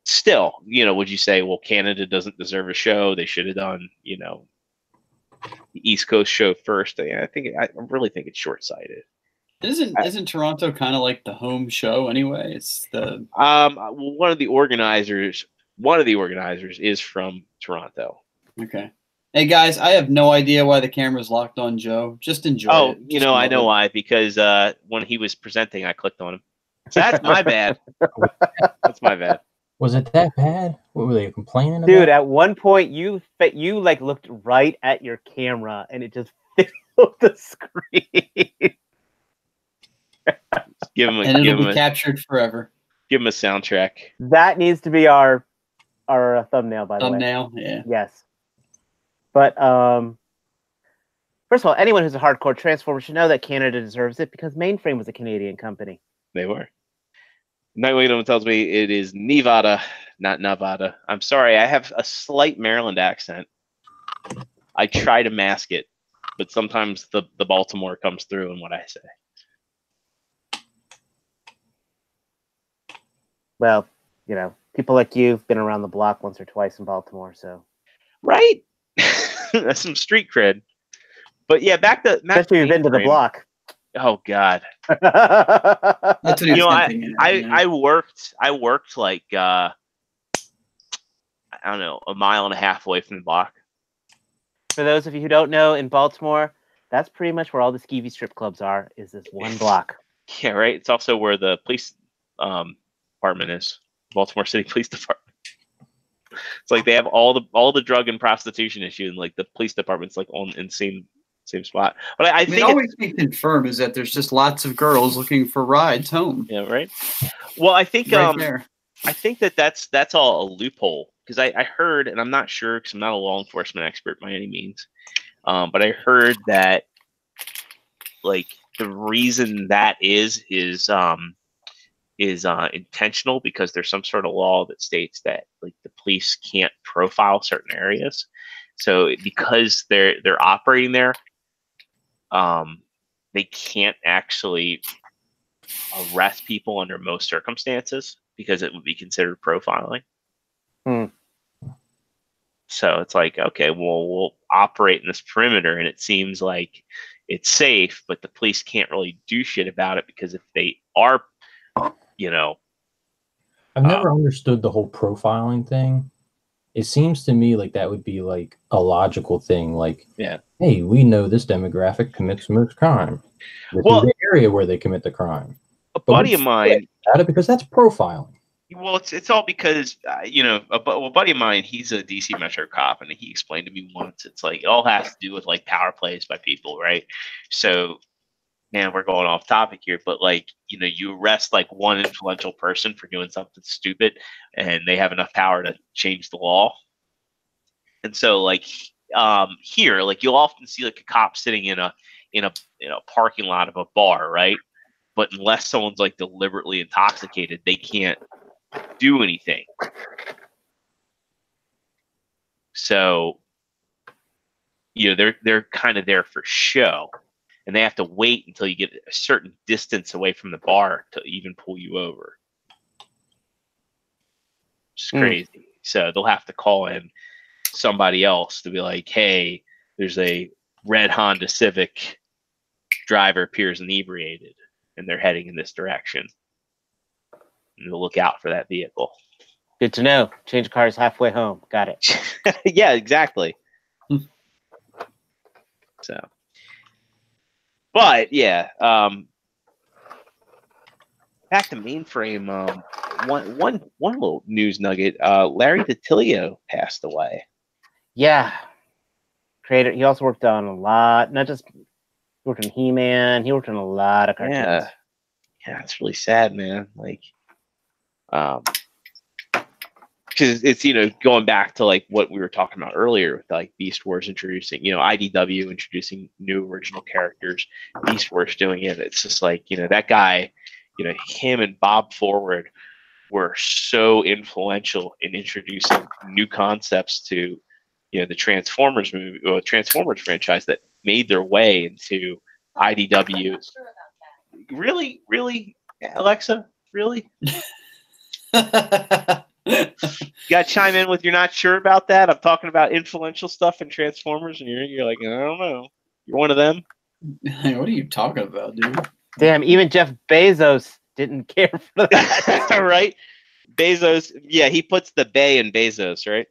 still, would you say, well, Canada doesn't deserve a show? They should have done, the East Coast show first. I really think it's short-sighted. Isn't Toronto kind of like the home show anyway? It's the one of the organizers is from Toronto. Okay. Hey guys, I have no idea why the camera's locked on Joe. Just enjoy it. I know why, because when he was presenting, I clicked on him. So that's my bad. That's my bad. Was it that bad? What were they complaining about? Dude, at one point you like looked right at your camera and it just filled the screen. It'll be captured forever. Give him a soundtrack. That needs to be our thumbnail, by the way. Thumbnail, yeah. Yes. But first of all, anyone who's a hardcore Transformer should know that Canada deserves it, because Mainframe was a Canadian company. They were. Nightwing tells me it is Nevada, not Nevada. I'm sorry, I have a slight Maryland accent. I try to mask it, but sometimes the Baltimore comes through in what I say. Well, you know, people like you've been around the block once or twice in Baltimore, so Right? That's some street cred. But yeah, back to especially you've been to the mainframe. block. Oh God. That's an You know, extent thing, I worked like I don't know, a mile and a half away from the block. For those of you who don't know, in Baltimore, that's pretty much where all the skeevy strip clubs are. Is this one block? Yeah, right. It's also where the police department is. Baltimore City Police Department. It's like they have all the drug and prostitution issue, and like the police department's like on in same spot. But I think all we can confirm is that there's just lots of girls looking for rides home. Yeah, right. Well, I think Right there. I think that's all a loophole because I heard, and I'm not sure because I'm not a law enforcement expert by any means, but I heard that like the reason that is intentional because there's some sort of law that states that like the police can't profile certain areas. So because they're operating there, they can't actually arrest people under most circumstances because it would be considered profiling. So it's like, okay, well, we'll operate in this perimeter and it seems like it's safe, but the police can't really do shit about it because if they are, you know. I've never understood the whole profiling thing. It seems to me like that would be like a logical thing. Like, yeah, hey, we know this demographic commits most crime. This is the area where they commit the crime. A buddy of mine, because that's profiling. Well, it's all because you know, a buddy of mine, he's a DC Metro cop, and he explained to me once. It's like it all has to do with like power plays by people, right? So, man, we're going off topic here, but like you know, you arrest like one influential person for doing something stupid, and they have enough power to change the law. And so, like here, like you'll often see like a cop sitting in a parking lot of a bar, right? But unless someone's like deliberately intoxicated, they can't do anything. So, you know, they're kind of there for show, and they have to wait until you get a certain distance away from the bar to even pull you over. It's crazy. So they'll have to call in somebody else to be like, "Hey, there's a red Honda Civic driver appears inebriated, and they're heading in this direction." And they'll look out for that vehicle. Good to know. Change cars halfway home. Got it. Yeah, exactly. So, but yeah, back to mainframe. One little news nugget. Larry DiTillio passed away. Yeah, creator. He also worked on a lot. Not just he worked on He-Man. He worked on a lot of cartoons. Yeah, it's really sad, man. Like. Because it's, you know, going back to like what we were talking about earlier with like Beast Wars introducing, you know, IDW introducing new original characters, Beast Wars doing it. It's just like, you know, that guy, you know, him and Bob Forward were so influential in introducing new concepts to, you know, the Transformers movie or Transformers franchise that made their way into IDW. Really, Alexa, really? You gotta chime in with you're not sure about that. I'm talking about influential stuff in Transformers, and you're like, I don't know. You're one of them. Hey, what are you talking about, dude? Damn, even Jeff Bezos didn't care for that. Right? Bezos, yeah, he puts the Bay in Bezos, right?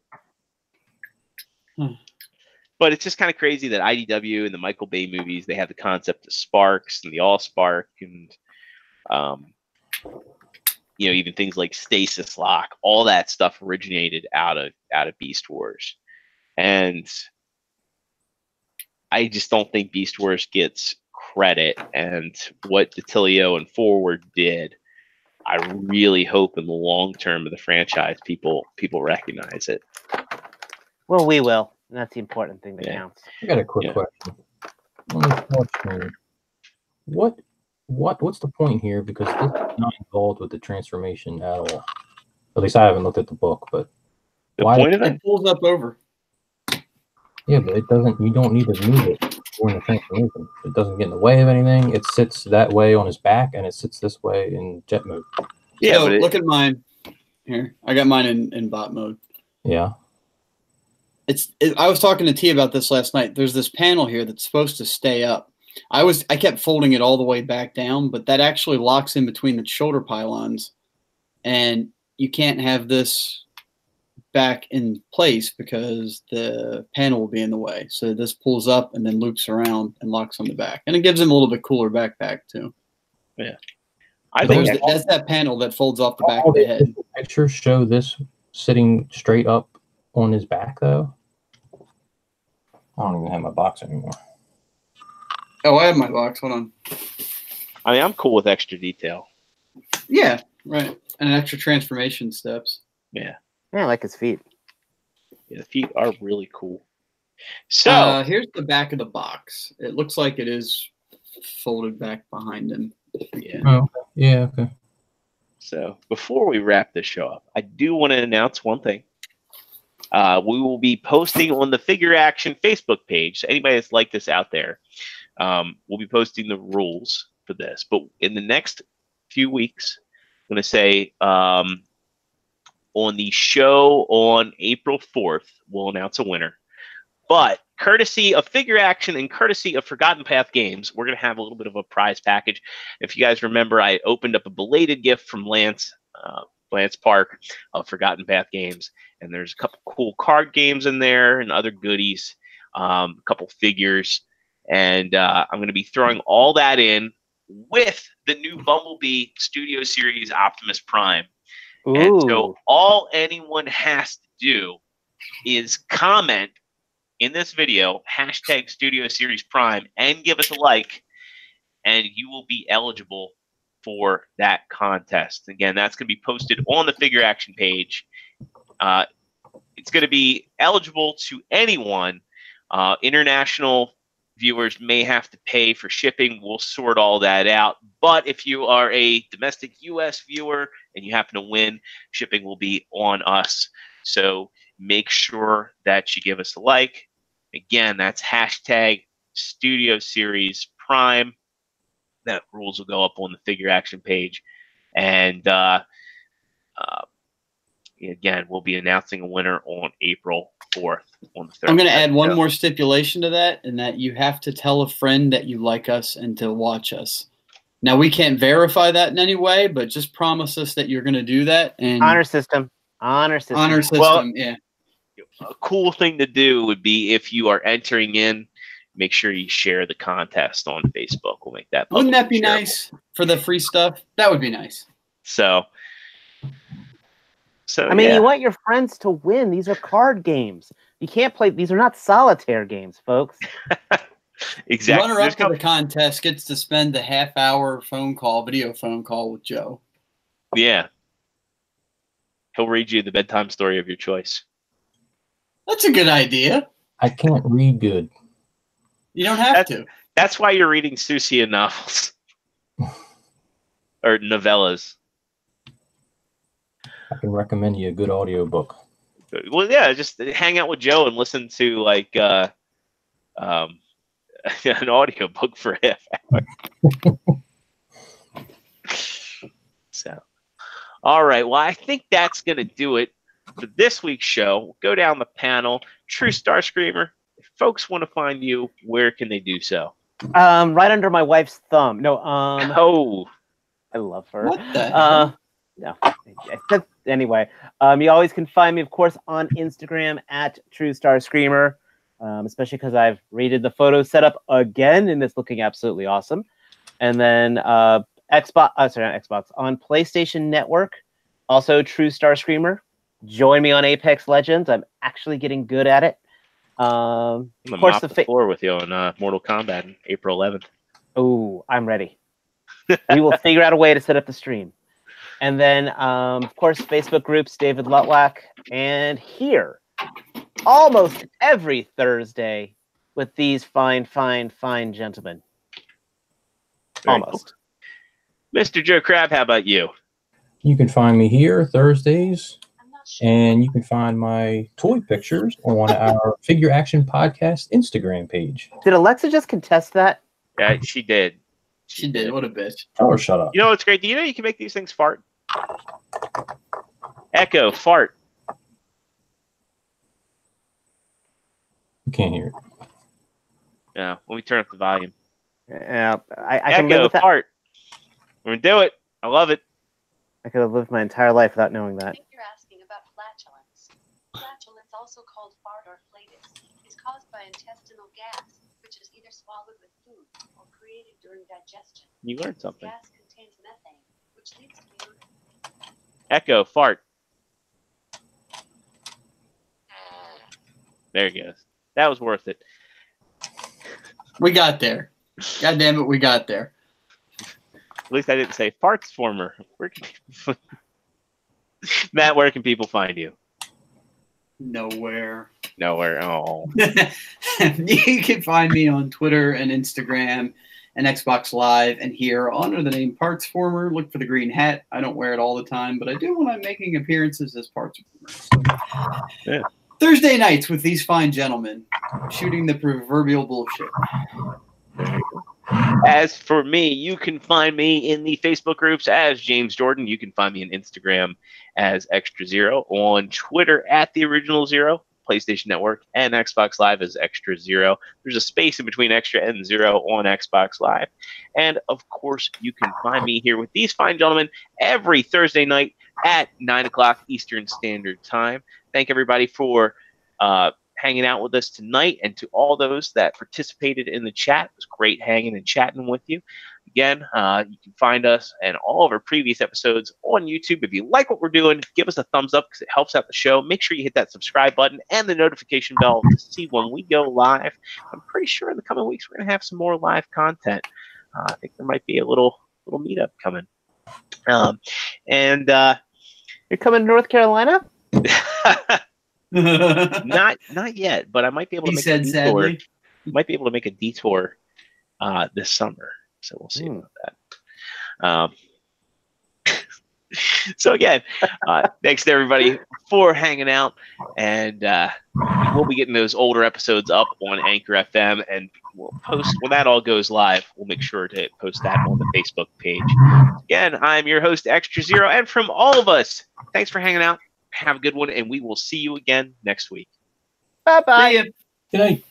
But it's just kind of crazy that IDW and the Michael Bay movies, they have the concept of sparks and the All-Spark and you know, even things like Stasis Lock, all that stuff originated out of Beast Wars. And I just don't think Beast Wars gets credit. And what DiTillio and Forward did, I really hope in the long term of the franchise, people recognize it. Well, we will. And that's the important thing that counts. I got a quick question. What's the point here? Because this is not involved with the transformation at all. At least I haven't looked at the book, but the point of it pulls up over. Yeah, but it doesn't. You don't need to move it during the transformation. It doesn't get in the way of anything. It sits that way on his back, and it sits this way in jet mode. Yeah, so look at mine. Here, I got mine in bot mode. Yeah. I was talking to T about this last night. There's this panel here that's supposed to stay up. I kept folding it all the way back down, but that actually locks in between the shoulder pylons, and you can't have this back in place because the panel will be in the way. So this pulls up and then loops around and locks on the back, and it gives him a little bit cooler backpack too. Yeah, I think that's that panel that folds off the back of the head. Pictures show this sitting straight up on his back, though. I don't even have my box anymore. Oh, I have my box. Hold on. I mean, I'm cool with extra detail. Yeah, right. And extra transformation steps. Yeah. Yeah, I like his feet. Yeah, the feet are really cool. So here's the back of the box. It looks like it is folded back behind him. Yeah. Oh, yeah, okay. So before we wrap this show up, I do want to announce one thing. We will be posting on the Figure Action Facebook page. So anybody that's like this out there, we'll be posting the rules for this. But in the next few weeks, I'm going to say on the show on April 4th, we'll announce a winner. But courtesy of Figure Action and courtesy of Forgotten Path Games, we're going to have a little bit of a prize package. If you guys remember, I opened up a belated gift from Lance Park of Forgotten Path Games. And there's a couple cool card games in there and other goodies, a couple figures. And I'm going to be throwing all that in with the new Bumblebee Studio Series Optimus Prime. Ooh. And so all anyone has to do is comment in this video, hashtag Studio Series Prime, and give us a like, and you will be eligible for that contest. Again, that's going to be posted on the Figure Action page. It's going to be eligible to anyone. International viewers may have to pay for shipping. We'll sort all that out. But if you are a domestic U.S. viewer and you happen to win, shipping will be on us. So make sure that you give us a like. Again, that's hashtag Studio Series Prime. That rules will go up on the Figure Action page. And again, we'll be announcing a winner on April 4th. On the 3rd. I'm going to add one more stipulation to that, and that you have to tell a friend that you like us and to watch us. Now, we can't verify that in any way, but just promise us that you're going to do that. And Honor system. Honor system. Honor system, well, yeah. A cool thing to do would be if you are entering in, make sure you share the contest on Facebook. We'll make that. Wouldn't that be shareable. nice for the free stuff? That would be nice. So I mean, yeah. you want your friends to win. These are card games. You can't play. These are not solitaire games, folks. Exactly. The runner-up to the contest gets to spend a half-hour video phone call with Joe. Yeah. He'll read you the bedtime story of your choice. That's a good idea. I can't read good. You don't have to. That's why you're reading Susia novels or novellas. I can recommend you a good audiobook. Well, yeah, just hang out with Joe and listen to like an audiobook for a half hour. So, all right. Well, I think that's going to do it for this week's show. We'll go down the panel. True Starscreamer, if folks want to find you, where can they do so? Right under my wife's thumb. No, Oh, I love her. What the hell? No. Anyway, you always can find me, of course, on Instagram at True Starscreamer, especially because I've rated the photo setup again, and it's looking absolutely awesome. And then Xbox, not Xbox, on PlayStation Network, also True Starscreamer. Join me on Apex Legends. I'm actually getting good at it. I'm of course, the floor with you on Mortal Kombat on April 11th. Oh, I'm ready. We will figure out a way to set up the stream. And then, of course, Facebook groups, David Lutwack, and here, almost every Thursday, with these fine gentlemen. Very Almost. Cool. Mr. Joe Crab, how about you? You can find me here Thursdays, and you can find my toy pictures on our Figure Action Podcast Instagram page. Did Alexa just contest that? Yeah, she did. She did. What a bitch. Tell her shut up. You know what's great? Do you know you can make these things fart? Echo, fart. You can't hear it. Yeah, let me turn up the volume. Yeah, I can live Echo, with that. fart. We're going to do it. I love it. I could have lived my entire life without knowing that. I think you're asking about flatulence. Flatulence, also called fart or flatus, is caused by intestinal gas, which is either swallowed with food or created during digestion. You learned This something. gas contains methane, which leads to the urine. Echo, fart. There he goes. That was worth it. We got there. God damn it, we got there. At least I didn't say farts former. Matt, where can people find you? Nowhere. Nowhere. Oh. You can find me on Twitter and Instagram and Xbox Live and here under the name Parts Former. Look for the green hat. I don't wear it all the time, but I do when I'm making appearances as Parts Former. Yeah. Thursday nights with these fine gentlemen, shooting the proverbial bullshit. As for me, you can find me in the Facebook groups as James Jordan. You can find me on Instagram as Extra Zero, on Twitter at The Original Zero, PlayStation Network, and Xbox Live as Extra Zero. There's a space in between Extra and Zero on Xbox Live. And, of course, you can find me here with these fine gentlemen every Thursday night at 9 o'clock Eastern Standard Time. Thank everybody for hanging out with us tonight, and to all those that participated in the chat. It was great hanging and chatting with you. Again, you can find us and all of our previous episodes on YouTube. If you like what we're doing, give us a thumbs up because it helps out the show. Make sure you hit that subscribe button and the notification bell to see when we go live. I'm pretty sure in the coming weeks we're going to have some more live content. I think there might be a little meetup coming. You're coming to North Carolina? Not yet, but I might be able to He make said a detour. sadly. Might be able to make a detour this summer, so we'll see about that. So again, thanks to everybody for hanging out, and we'll be getting those older episodes up on Anchor FM, and we'll post when that all goes live. We'll make sure to post that on the Facebook page. Again, I'm your host Extra Zero, and from all of us, thanks for hanging out. Have a good one, and we will see you again next week. Bye-bye. See ya. Good night.